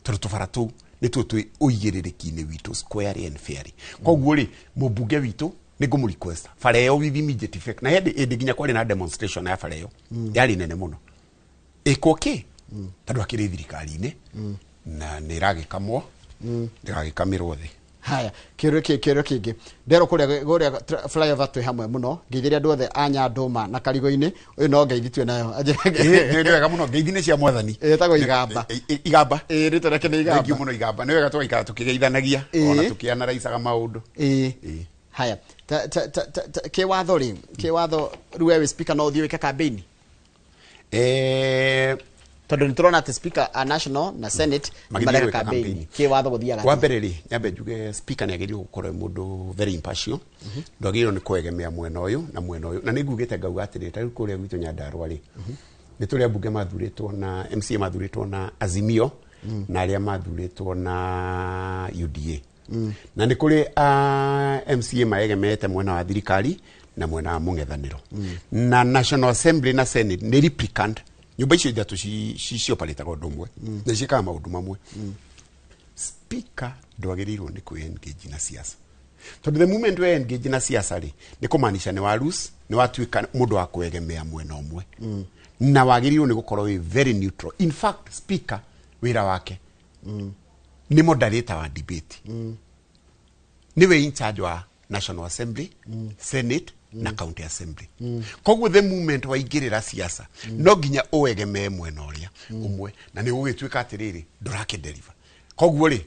S2: tondũ tũbara tũu nĩ tuo twĩ ũigĩrĩrĩki-inĩ witũ square and fair koguo rĩ mũmbunge witũ nĩ ngũmũ request bara ĩyo with immediate effect na hĩndĩ nginya kwarĩ na demonstration ya bara ĩyo yarĩ nene mũno ĩkwo kĩ tondũ akĩrĩ thirikari-inĩ na nĩ ĩragĩkamwo ndĩragĩkamĩrwo thĩ.
S1: Haya kĩrũ kĩngĩ ndero kũrĩa flyover twĩ hamwe mũno ngeithiria andũ othe a Nyandũma na Karigũ-inĩ ũyũ no ngeithi nayo
S2: nĩ wega mũno ngeithi-inĩ cia mwathani
S1: ĩtagwo Igamba
S2: rĩtwa rĩake nĩ Igamba thank you mũno Igamba nĩ wega tũgaikara tũkĩgeithanagia ona tũkĩanalaicaga maũndũ.
S1: Haya kĩwatho rĩ kĩwatho rĩu wewe speaker no ũthiĩ wĩke campaign tondũ nĩ tũrona atĩ speaker a national na senate mareka campaign kĩwatho gũthiaga
S2: wa mbere rĩ nyambe njuge speaker nĩ agĩrĩirwo gũkorwo mũndũ very impartial ndagĩrĩirwo nĩ kwegemea mwena ũyũ na nĩ ngugĩte ngauga atĩrĩ ta rĩu kũrĩa gwitũ Nyandarua rĩ nĩ tũrĩa mbunge mathurĩtwo na MCA mathurĩtwo na Azimio na arĩa mathurĩtwo na UDA na nĩ kũrĩ MCA maegemete mwena wa thirikari na mwena wa mũng'ethanĩro na National Assembly na Senate nĩ replicant nyumba icio ithatu cioparĩtaga ũndũ ũmwe na ciĩkaga maũndũ mamwe. Speaker ndwagĩrĩirwo nĩ kwĩ-engage na siasa tondũ the moment we engage na siasa rĩ nĩ kũmaanisha nĩ wa lose nĩ watuĩka mũndũ wa kwegemea mwena ũmwe na wagĩrĩirwo nĩ gũkorwo wĩ very neutral. In fact speaker wĩra wake nĩ moderator wa debate nĩwe in charge wa National Assembly Senate na county assembly koguo the moment waingĩrĩra siasa no nginya ũwegemee mwena ũrĩa ũmwe na nĩ ũgĩtuĩka atĩrĩrĩ ndũrakĩdeliver koguo rĩ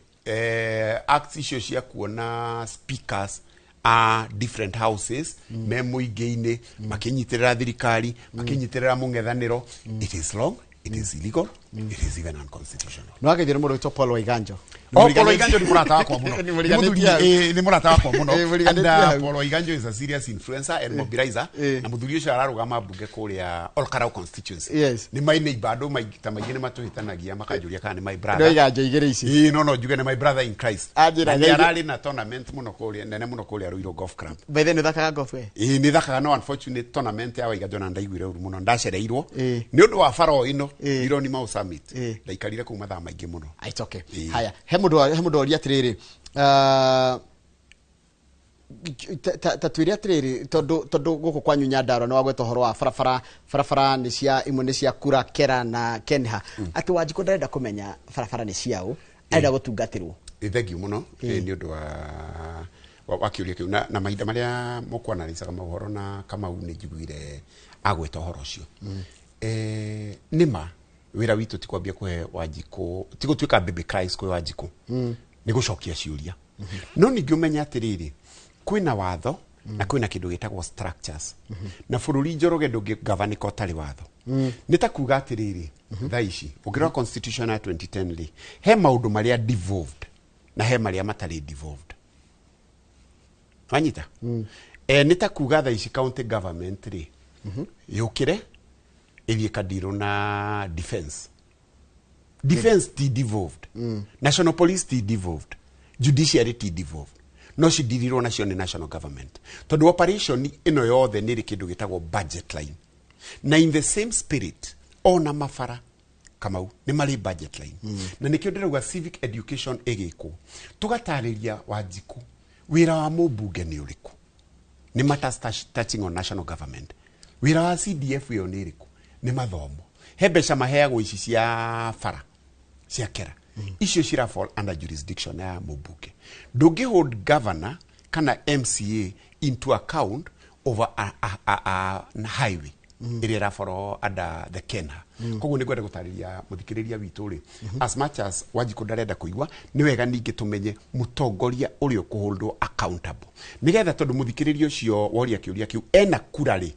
S2: acts icio cia kuona speakers a different houses me mũingĩ-inĩ makĩnyitĩrĩra thirikari makĩnyitĩrĩra mũng'ethanĩro it is wrong it is illegal it is even unconstitutional.
S1: No akĩthĩra mũndũ wĩtwo Paul Waiganjo
S2: Paul Waiganjo nĩ mũrata wakwa mũno nĩ mũrata wakwa mũno and Paul Waiganjo is a serious influencer and mobilizer na mũthuri ũcio ararũgama mbunge kũrĩa Olkarau constituency nĩ my neighbor andũ maita maingĩ nĩ matũhĩtanagia makanjũria kana nĩ my brother
S1: Waiganjo igĩrĩ ici
S2: no njuge nĩ my brother in Christ nĩ ararĩ na tournament mũno kũrĩa nene mũno kũrĩa Ruiru Golf Club
S1: by the way thakaga golf
S2: nĩ thakaga no unfortunate tournament ya Waiganjo na ndaiguire ũru mũno ndacereirwo nĩ ũndũ wa baro ĩno Ironi Mau Summit ndaikarire kũu mathaa maingĩ mũno.
S1: It's okay. Haya he mũndũ oria atĩrĩrĩ tatuire atĩrĩrĩ tondũ gũkũ kwanyu Nyandarua nĩ wagweta ũhoro wa barabara nĩ cia imwe nĩ cia Kura Kera na Kenha atĩ Wanjikũ ndarenda kũmenya barabara nĩ ciao arenda gũtungatĩrwo.
S2: Thank you mũno nĩ ũndũ wa kĩũria kĩu na mahinda marĩa mũkwanaricaga mohoro na Kamau nĩ njiguire agweta ũhoro ũcio nĩma wĩra witũ ti kwambia kũhe Wanjikũ ti gũtuĩka baby cries kwĩ Wanjikũ nĩ gũcokia ciũria no ningĩ ũmenya atĩrĩrĩ kwĩna watho na kwĩna kĩndũ gĩtagwo structures na bũrũri Njoroge ndũngĩgavanĩka ũtarĩ watho nĩ ta kuga atĩrĩrĩ thaa ici ũngĩrora constitution ya 2010 rĩ he maũndũ marĩa devolved na he marĩa matarĩ devolved wanyita nĩ ta kuga thaa ici county government rĩ yũkĩre ĩthiĩ kadiro na defense ti devolved national police ti devolved judiciary ti devolved no cidirirwo nacio nĩ national government tondũ operation ĩno yothe nĩ kĩndũ gĩtagwo budget line na in the same spirit ona mabara Kamau nĩ marĩ budget line na nĩkĩo ndĩrauga civic education ĩgĩkwo tũgatarĩria Wanjikũ wĩra wa mũmbunge nĩ ũrĩkũ nĩ matters touching on national government wĩra wa CDF ĩyo nĩ ĩrĩkũ nĩ mathomo he mbeca maheagwo ici cia bara cia kera icio cira fall under jurisdiction ya mũmbunge ndũngĩhold governor kana MCA into account over a highway iria raforo under the Kenha koguo nigwenda gutariria muthikiriria witu ri as much as Wanjiku ndarenda kuigwa ni wega ningi tumenye mutongoria uri ukuholdwo accountable nigetha tondu muthikiriria ucio woria kiuria kiu ena kura ri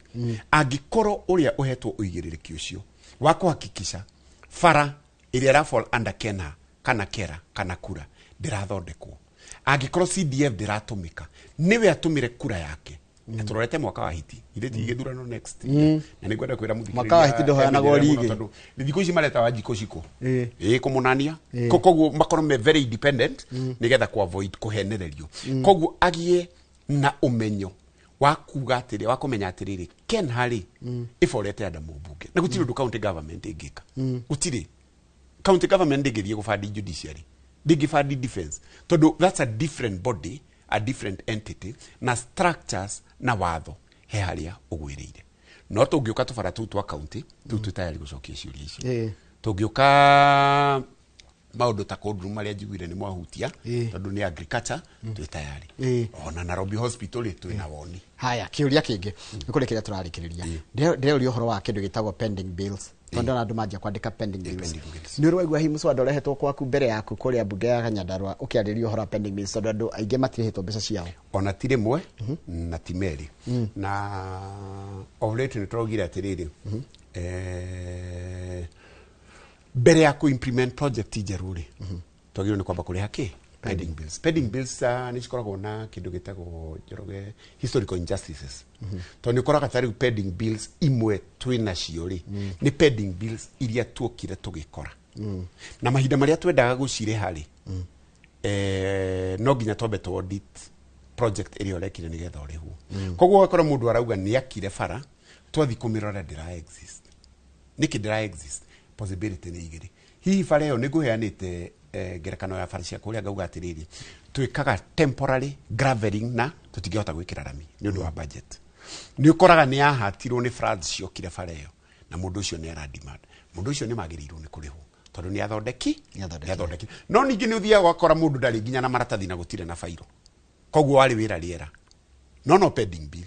S2: angikorwo uria uhetwo uigiririki ucio wa kuhakikisha fara iria rafall under Kenha kana kera kana kura ndirathondekwo angikorwo CDF ndiratumika niwe atumire kura yake turorete mwaka wa hiti itheti igithurano next na nigwenda kwira muthikiriria
S1: mwaka wa hiti ndohoyanagwo rigi
S2: thikũ ici mareta Wanjiku ciko kumunania koguo makorwo me very independent nigetha ku avoid kuhenererio koguo agie na umenyo wa kuga atiri wa kumenya atiriri Kenha ri iforete ada mubunge na gutiri ndu county government ingika gutiri county government ndingithie gufandi judiciary ndingifandi defense tondu that's a different body, a different entity na structures na watho he haria ugwiriire no tungiuka tubara tu twa county tu tutayari gucokia ciuria icio tungiuka maundu ta courtroom maria njiguire ni mwahutia tondu ni agriculture tutayari ona Nairobi hospital twina woni
S1: haya kiuria kingi nikurekeria turarikiriria ndire uhoro wa kindu gitagwo pending bills tondu na andu manja kwandika pending bills ni urwaigua hi muswada urehetwo kwaku mbere yaku kuria bunge ya Nyandarua ukiariria uhoro wa pending bills tondu andu aingi matirehetwo mbeca ciao
S2: ona tire mwe na timeri na ovulate ni turogire atiriri mbere ya ku implement project ijeruri twagirwo ni kwamba kuri haki pending bills ni cikoragwo na kindu gitagwo Njoroge historical injustices to ni koraga tari pending bills imwe twina ciori ni pending bills iria tuokire tugikora na mahinda maria twendaga gucire hari no ginya tobe to audit project iria orekire ni getha orihu koguo akora mundu arauga ni akire fara twathi kumirora ndira exist niki ndira exist possibility ni igiri hihi fara yo niguheanite gerekano ya fara cia kuria gauga atiriri twikaga temporary graveling na tutingihota gwikira rami ni undu wa budget ni ukoraga ni ahatirwo ni floods ciokire fara yo na mundu ucio ni ara demand mundu ucio ni magirirwo ni kuriho tondu ni athondeki no ningi ni uthia gwakora mundu ndari nginya na maratathi na gutire na fairo koguo wari wira riera no pending bill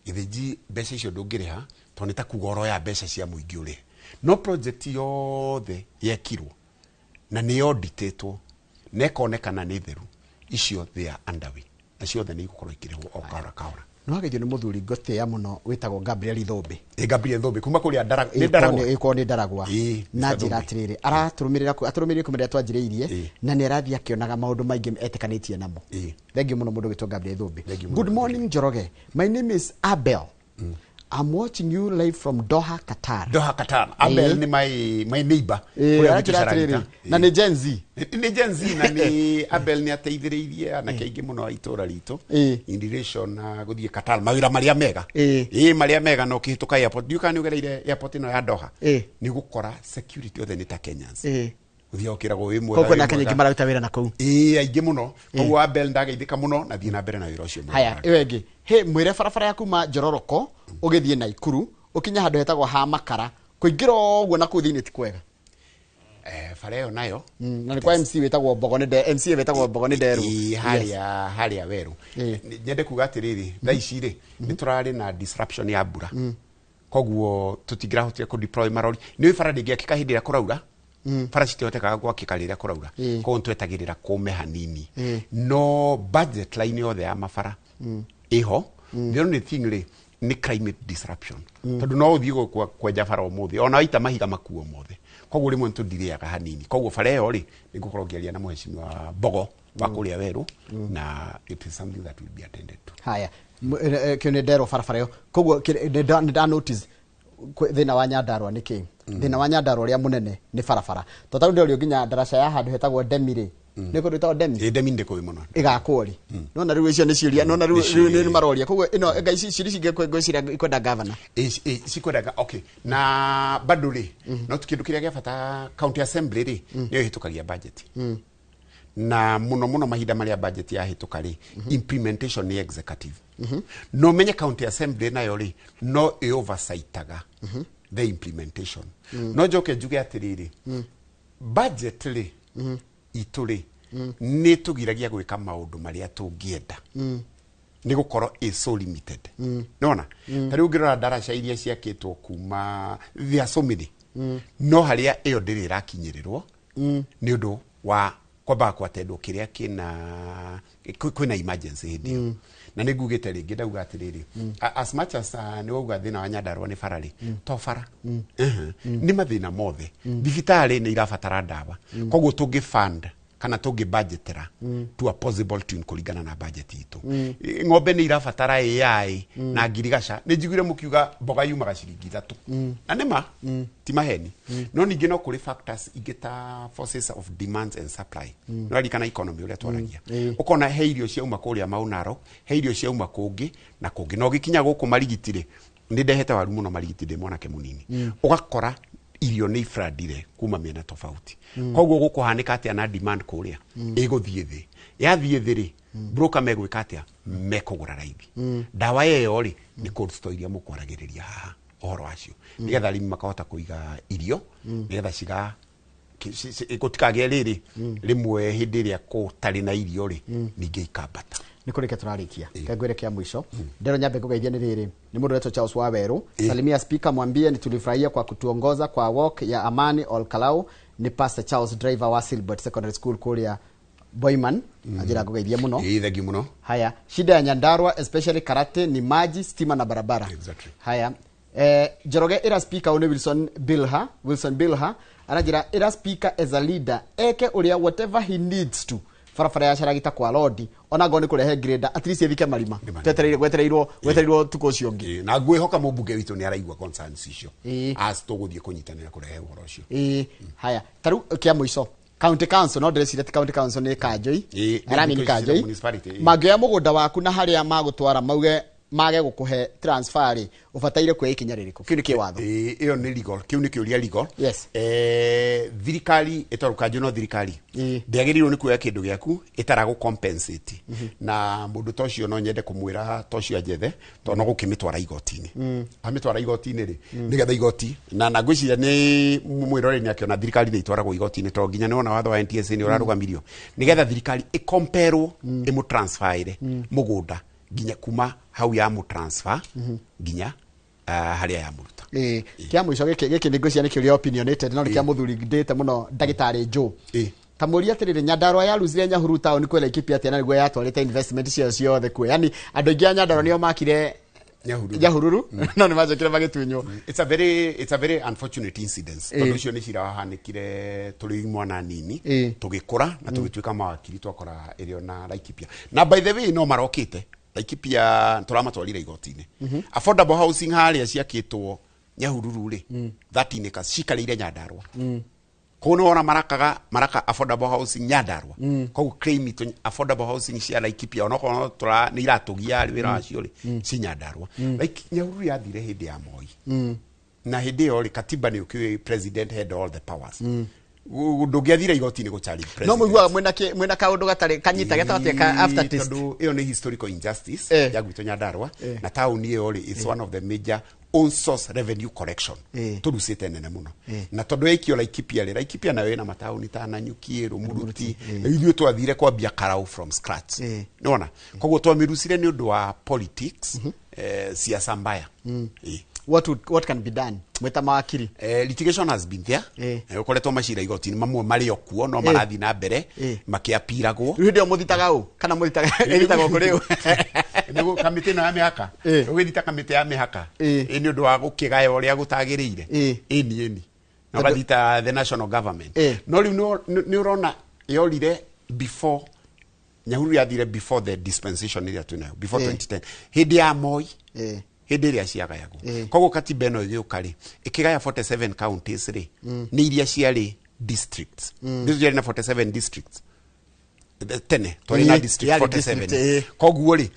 S2: itheji mbeca icio ndungiriha to ni ta kugoro ya mbeca cia muingi uri no project yothe yekirwo na ni auditetwo nekonekana ni theru icio they are underway na ciothe ni igukorwo ikirihwo okara kaura
S1: no hagithio ni muthuri ngote ya muno witagwo Gabriel Thombe
S2: Gabriel Thombe kuma kuri Ndaragwa
S1: iko ni Ndaragwa na njira atiriri aturumirire kumeria twanjiriirie na ni arathia akionaga maundu maingi etekanitie namo thengi muno mundu gitwa Gabriel Thombe. Good morning Njoroge, my name is Abel. I'm watching you live from Doha, Qatar.
S2: Abel ni my neighbor.
S1: Na ni Gen Z.
S2: Ni Gen Z na ni Abel ni ateithiriirie na kaingi muno aitora rito in relation na guthie Qatar mawira maria mega. Maria mega no kihituka airport. You can ugereire airport no ya Doha. Ni gukora security othe ni ta Kenyans. Uthia okirago wi mwega.
S1: Koko na Kenya mararuta wira na kuu.
S2: Aingi muno. Koguo Abel ndageithika muno na thie na mbere na wira ucio.
S1: Haya, iwengi. Mwire barabara yaku ma Njororoko ugithie Naikuru ukinya handu hetagwo ha Makara kuingira ogwo na ku thiini ti kwega
S2: fareo nayo
S1: na ni kwa MC wetagwo Mbogoni Nderu
S2: haria weru nyende kuga atiriri thaa ici ri ni turari na disruption ya mbura koguo tutingirahotia ku deploy marori ni fara ndingi akika hindi ya kuraura fara citihotekaga gwakika riria kuraura koguo twetagirira kume hanini no budget line yothe ya mafara iho the only thing ri ni climate disruption tondu no uthie kwenja fara umuthi ona waita mahiga makuo mothe koguo rimwe ntundiriaga hanini koguo fara iyo ri nigukorwo ngiaria na mheshimiwa Mbogo wa kuria weru na it is something that will be attended to.
S1: Haya kione ndero fara iyo koguo nda notice thina wa Nyandarua niki thina wa Nyandarua ria munene ni fara totaru ndio nginya darasa ya handu hetagwo Demire niko rita Demi
S2: Demi ndiko imono
S1: igakuri no na riu icio ni ciuria no na riu ni maroria koguo ino ega ici ciria gwiciria ikwenda governor
S2: cikwendaga okay na bado ri no tukindu kiria gia bata county assembly ri niyo hitukagia budget na muno mahinda maria budget ya hituka ri implementation ni executive no menye county assembly nayo ri no oversightaga the implementation no joke juge atiriri budget ri ituri ni tugiragia gwika maundu maria tungienda ni gukorwo is so limited nona tari ungirora daraca iria ciakitwo kuma thia so many no haria iyo ndiri rakinyirirwo ni undu wa kwamba kwatendwo kiria kwina emergency hindi na nigugite ringi ndauga atiriri as much as ni uga thina wa Nyandarua ni farari to fara ni mathina mothe thibitari ni irabatara ndawa koguo tungi fund kana tungi budgetera to a possible tune kuringana na budget itu ng'ombe ni irabatara AI na ngirigasha ni njiguire mukiuga mboga yumaga ciringi 3 na nima ti maheni no ningi no kuri factors igita forces of demand and supply no ari kana economy uria twaragia ukona he irio ciauma kuria maunaro he irio ciauma kungi na kungi no gikinya guku marigitire ndi ndehete waru muno marigitire mwanake munini ugakora irio ni ifradire kuma miena tofauti koguo gukuhanika atia na demand kuria iguthie thi yathie thi ri broker megwika atia mekugura raithi dawa yeyo ri ni cold store iria mukwaragiriria haha ohoro acio nigetha arimi makahota kuiga irio nigetha ciga gutikage riri rimwe hindi iria kutari na irio ri ninge ikambata
S1: ni kurike turarikia kagwire kia mwisho ndero nyambe kugeithia ni riri ni mundu wetu Charles Waweru salimia speaker mwambie ni tulifurahia kwa kutuongoza kwa walk ya amani Olkalau ni Pastor Charles driver wa Silbert Secondary School kuria Boyman ajira kugeithia muno
S2: thank muno
S1: haya shida ya Nyandarua especially karate ni maji stima na barabara haya Joroge era speaker one Wilson Bilha anajira era speaker as a leader eke uria whatever he needs to farafara ya sharagita kwa lodi onago ni kurehe grader at least yethike marima wetereirwo tuko ciongi
S2: na ngwihoka mubunge witu ni araigwa concerns icio as tuguthie kunyitanira kurehe uhoro ucio
S1: haya taru kia muico county council no ndresire county council ni kanjoi arami ni kanjoi magea mugunda waku na haria magutwara mauge mage gukuhe transfer ubataire kwe ikinya ririko kiu ni kiwatho
S2: iyo ni legal kiu ni kiuria legal
S1: yes
S2: thirikari etoruka jono thirikari ndiagirirwo ni kuya kindu giaku itarago compensate na mundu tocio no nyende kumwira tocio ajethe to no gukimitwara igotini amitwara igotini ri nigetha igoti na ngwiciria ni mwirore ni akiona thirikari ni itwaragwo igotini to nginya ni ona watho wa NTSA ni urarugamirio nigetha thirikari ikomperwo imu transfer mugunda ginya kuma hau ya mu transfer ginya haria ya muruta
S1: kia mwisho giki nigucia ni kiuria opinionated no kia muthuri ndete muno ndagitari Joe tamuria atiriri Nyandarua ya luzire Nyahururu town kwela ikipi atia na niguo yatwarite investment ciothe kwe yani andu ingi Nyandarua nio makire Nyahururu no ni maje kire magitunyo
S2: it's a very unfortunate incident tondu cio ni cira hanikire tuli mwana nini tugikura na tugituika mawakiri twakora irio na Laikipia na by the way no marokite Laikipia turamatwarire igotini affordable housing haria ciakitwo Nyahururu ri 13 acres cikarire Nyandarua kono ona maraka affordable housing Nyandarua kogu claim it affordable housing cia Laikipia ona kono tura ni iratugia wira acio ri ci Nyandarua like Nyahururu yathire hindi ya Moi na hindi yo ri katiba ni ukiwe president had all the powers ndugiathira igotini guchari president
S1: no muigwa mwena kaundu gatari kanyita gatawateka after test
S2: iyo ni historical injustice ya gwito Nyandarua na town iyo ri is one of the major on source revenue collection turusite nene muno na tondu ikio Laikipia nayo ina matauni ta Nanyuki Muruti ithuĩ twathire kwambia Karau from scratch nona koguo twamirusire ni undu wa politics siasa mbaya
S1: what can be done mweta mawakiri
S2: litigation has been there ukoretwo macira igotini mamwe mari okuo no marathi na mbere makiapiragwo
S1: ndio muthitaga u kana muthitaga eritaga kuriu
S2: nego kamite na mihaka ugithita kamite ya mihaka ni undu wa gukigaya uria gutagiriire eni no gathita the national government no riu ni urona yorire before Nyahururu yathire before the dispensation iria tunayo before 2010 hindi ya Moi hindi iria ciagayagwo koguo katiba ino igiukari ikigaya 47 counties ri ni iria ciari districts these na 47 districts tene twari na district 47 koguo ri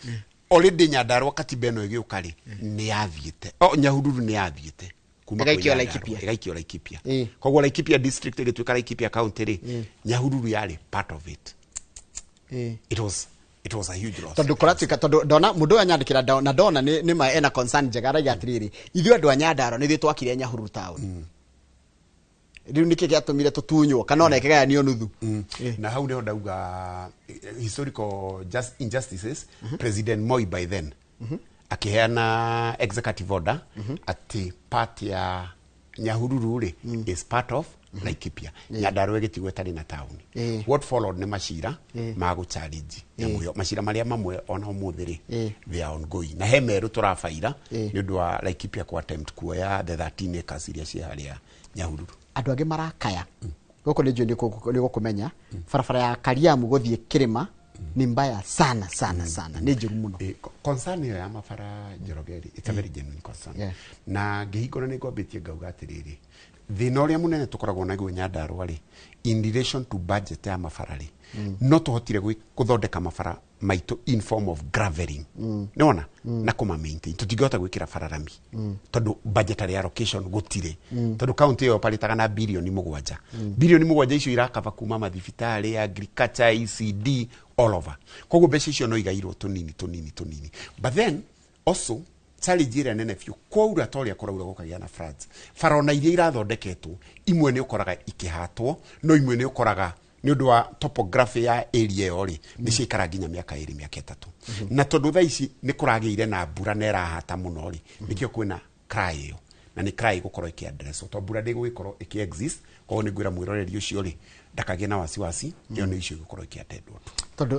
S2: already Nyandarua katiba ino igiukari ni yathiite Nyahururu ni yathiite kuma igaikio Laikipia koguo Laikipia district igituika Laikipia county ri Nyahururu yari part of it it was a huge loss
S1: tondu koratika tondu dona mundu anyandikira na dona ni ma ena concern jagara ya atiriri ithuĩ andu a Nyandarua ni thĩ twakire Nyahururu town riu niki giatumire tutunywo kana ona ikigayanio nuthu
S2: na hau ndio ndauga historical injustices President Moi by then akiheana executive order ati part ya Nyahururu is part of Laikipia. Nyandarua gitigwe tari na town. What followed ne mashira magu challenge. Yamuyo mashira maria mamwe ona umuthiri they are ongoing. Na hemeru turafaira ni undu wa Laikipia ku attempt kuoya the 13 acres iria cia haria Nyahururu.
S1: Andu age marakaya. Goko ni ndio ni gukumenya farafara ya Kariamu guthie Kirima ni mbaya sana ni njuru muno.
S2: Concern ya mafara Njorogeri, it's a very genuine concern. Na ngihingona ni ngwambitie ngauga atiriri thina uria munene tukoragwo naguo Nyandarua ri in relation to budget ya mafara ri no tuhotire guthondeka mafara maitu in form of graveling nona na kuma maintain tutingihota gwikira fararami tondu budgetary allocation gutire tondu county yo paritaga na bilioni 7 bilioni 7 icio irakava kuma mathibitari agriculture ECD all over koguo mbeca icio no igairwo tunini but then also challenge ira nene fiu kwaura toria koraura gukagia na floods farona iria irathondeketwo imwe ni ukoraga ikihatwo no imwe ni ukoraga ni undu wa topography ya area yo ri ni cikara nginya miaka 2 miaka 3 na tondu tha ici ni kuragiire na mbura na irahata muno ri nikio kwina cry yo na ni cry gukorwo iki address to mbura ndi gukorwo iki exist ko ni gwira mwiroreri ucio ri ndakage na wasiwasi yo ni icio gukorwo iki atendwo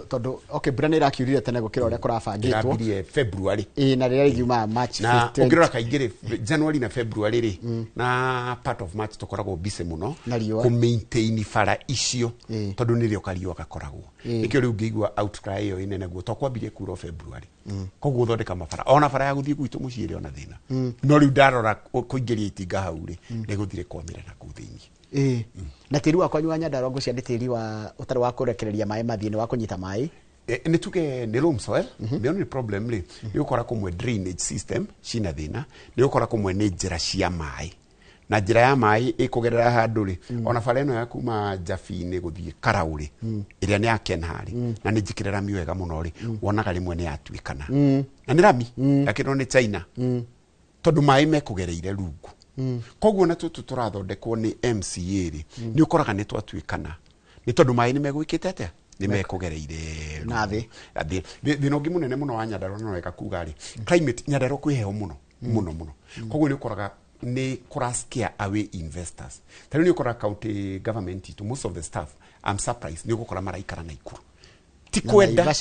S1: tondu okay mbura ni irakiurire tene gukira uria kurabangitwo
S2: ya February
S1: na rĩrĩa riuma March 15
S2: na ungirora kaingire January na February ri na part of March tukoragwo busy muno ku maintain fara icio tondu ni rio kario gakoragwo nikio riu ngigwa outcry yo inene guo to kwambirie kuro February koguo thondeka mafara ona fara ya guthie gwitu muciire ona thina no riu ndarora kuingiria itinga hau ri ni guthire kwamira na kuthingi
S1: na tiri wa kwanyu Nyandarua ngucia ndi tiri wa utari wa kurekereria mai mathini wa kunyita mai
S2: ni tuge ni loam soil the only problem ni ukora kumwe drainage system cina thina ni ukora kumwe ni njira cia mai na njira ya mai ikugerera handu ri ona fareno ya kuma Jafine guthie Karauri iria ni ya Kenhari na ni njikirira miwega muno ri wonaga rimwe ni atwikana na ni rami yakino ni China tondu mai mekugereire rungu koguo na tutu turathondekwo ni MCA ri ni ukoraga ni twatwikana ni tondu mai ni megwikite atia ni mekugereire
S1: na thi
S2: thino ngi munene muno wa Nyandarua no weka kuga ri climate Nyandarua kwiheho muno koguo ni ukoraga ni kuraskia away investors tari ni ukoraga county government to most of the staff I'm surprised ni ukora maraikara na Ikuru tikwenda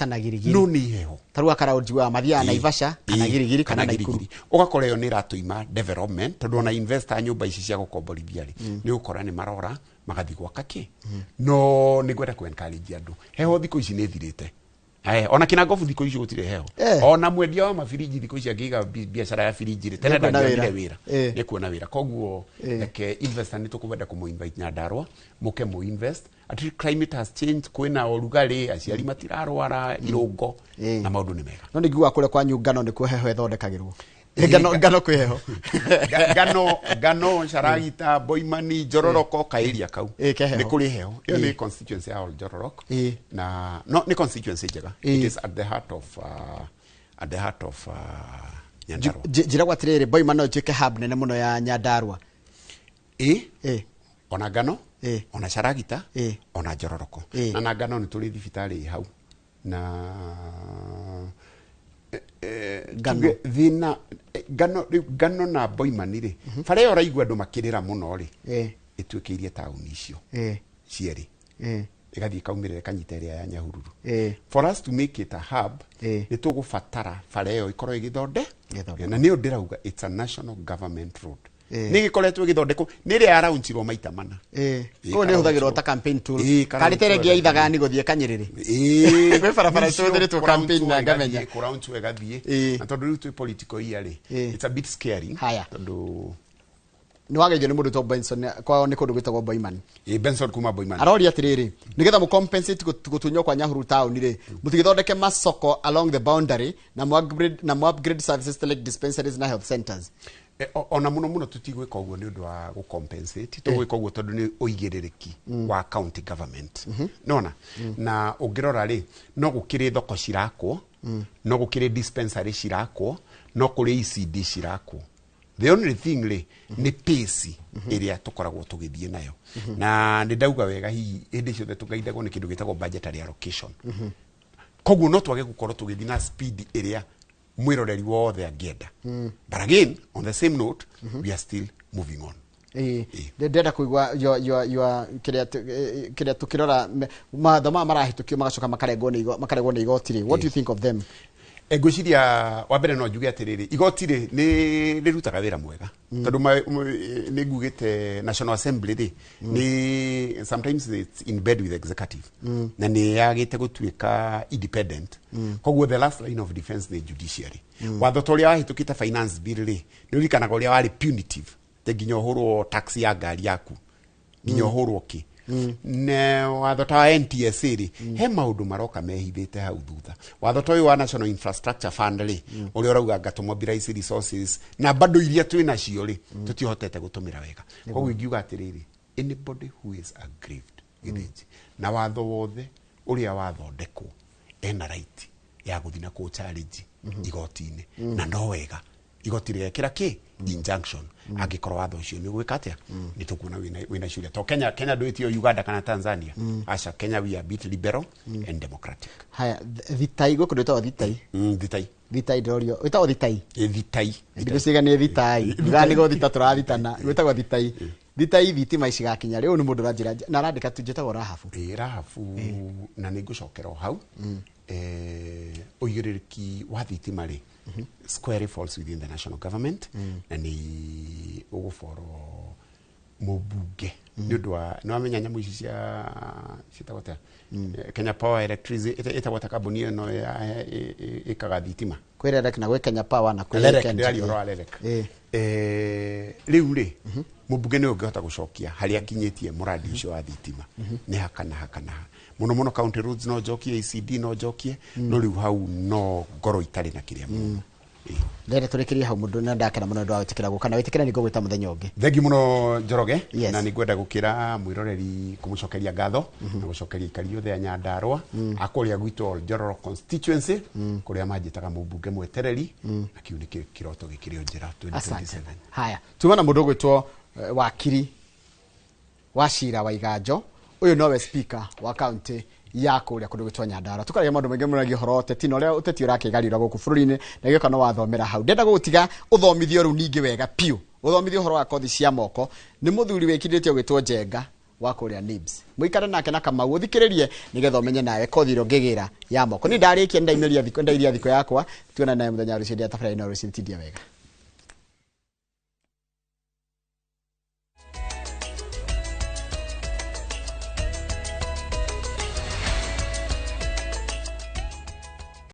S2: no ni heho
S1: tarua karaunji wa mathia na Ivasha kana Girigiri kana na Ikuru
S2: ugakora yo ni ratuima development tondu na investor nyumba ici cia gukomborithia ri ni ukora ni marora magathi gwaka ki no ni gwenda ku encourage andu heho thiko ici ni thirite ona kina ngofu thiko ici gutire heho ona mwendia wa mafiriji thiko ici agiga biashara ya firiji ri tena ndagire wira ni kuona wira koguo ke investor ni tukubenda ku invite Nyandarua muke mu invest ati climate has changed kwina orugari aciari matirarwara irungo na maundu ni mega
S1: no ni ngigwa kule kwa nyungano ni kuheho ethondekagirwo ngano kwiheho
S2: ngano Sharagita Boimani Njororoko kairia kau ni kuri heho yo ni constituency ya Njororoko na no ni constituency jega it is at the heart of Nyandarua
S1: jira kwa tirere Boimani no jike hub nene muno ya Nyandarua
S2: ona ngano ona Sharagita ona Njororoko na ngano ni turi thibitari hau na gano na Boimani ri fare ora igwa andu makirira muno ri itwikeirie town icio cieri igathie kaumirire kanyita ria ya Nyahururu for us to make it a hub ni tugufatara fare yo ikorwo igithonde na ni ndirauga it's a national government road ni gikoretwo githondeko ni ria araunchirwo maita mana
S1: ko ni huthagirwo ta campaign tool kari terengia ithaga ni guthie Kanyiriri we farafara tuthiritwo campaign na ngamenya
S2: kuraunch we gathie na tondu riu political iri it's a bit scary tondu
S1: ni wagejo ni mundu to Benson kwa ni kundu gwitagwo Boimani
S2: Benson kuma Boimani
S1: arori atiriri nigetha mu compensate gutunyo kwa Nyahururu town ri mutigithondeke masoko along the boundary na mu upgrade services like dispensaries na health centers
S2: ona muno tutigwika uguo ni undu wa gucompensate tugwika uguo tondu ni uigiririki wa county government nona na ungirora ri no gukire thoko cirakwo no gukire dispensary cirakwo no kuri ECD cirakwo the only thing le ni pace iria tukoragwo tugithie nayo na ni ndauga wega hi hindi ciothe tugaidagwo ni kindu gitagwo budgetary allocation koguo no twage gukorwo tugithie na speed iria mwiroreri wothe angienda but again on the same note we are still moving on.
S1: Ndenda kuigwa yo kiria tukirora mathoma marahitukio magacoka makaregwo ni igotire. What do you think of them?
S2: Egociria wa mbere no njuge atiriri igotire ni rutaga wira mwega tondu ni ngugite National Assembly ni sometimes it's in bed with executive na ni yagite gutuika independent koguo the last line of defense ni judiciary watho toria wahitukite finance bill ni urikanaga uria wari punitive te nginya uhurwo tax ya ngari yaku nginya uhurwo ki ne watho ta NTSA ri he maundu maroka mehithite hau thutha watho ta uyu wa National Infrastructure Fund ri uri urauga gato mobilize resources na bado iria twina cio ri tutihotete gutumira wega koguo ingiuga atiriri anybody who is aggrieved githiji na watho wothe uria wathondekwo ena right ya guthina ku challenge igoti-ini na no wega igoti rigekira ki injunction agikorwo watho ucio ni gwika atia ni tukuona wina ciuria to Kenya nduitio Uganda kana Tanzania acha Kenya we are bit liberal and democratic.
S1: Haya thitai guku ndito thitai ndorio witagwo thitai ndigociga ni thitai ndani go thita turathitana witagwo thitai thitima icigakinya riu ni mundu ranjira na arandika tunjitagwo rahafu
S2: na ni ngucokera hau uigiriki wa thitima ri square falls within the national government na ni uguforo mubunge ni ndwa no amenya nyamu ici cia citagota Kenya Power Electricity itagota kabuni no ya ikaga thitima
S1: kwirerek na gwe Kenya Power na kwirerek
S2: riu ri mubunge ni ungehota gucokia hari akinyitie muradi ucio wa thitima ni hakana muno county roads no jokie ECD no jokie no riu hau no ngoro itari na kiria mu
S1: ndere turekeria hau mundu na ndakena muno ndwa witikira gukana witikira ningo gwita muthenya ungi
S2: thengi muno Njoroge na ningwenda gukira mwiroreri kumucokeria ngatho na gucokeria ikari yothe ya Nyandarua akuria gwitu Njororo constituency kuria majitaga mubunge mwetereri na kiu ni kiroto gikirio njira 2027.
S1: Haya tumana mundu gwitwo wakiri Wachira Waiganjo uyu nowe speaker wa county ya kuria kundu gwitwa Nyandarua tukaragia maundu maingi munagi horo uteti no ria uteti urakigarira guku bururi-ini na giko no wathomera hau ndenda gutiga uthomithio ru ningi wega piu uthomithio horo wa kothi cia moko ni muthuri wikinditio gwitwo Njenga wa kuria NIBS muikare nake na Kamau uthikiririe nigetha umenye nawe kothi ro ngigira ya moko ni ndarikia ndaimeria thiko yakwa tuona naye muthenya rucio ndia tafara ino rucio tidia wega.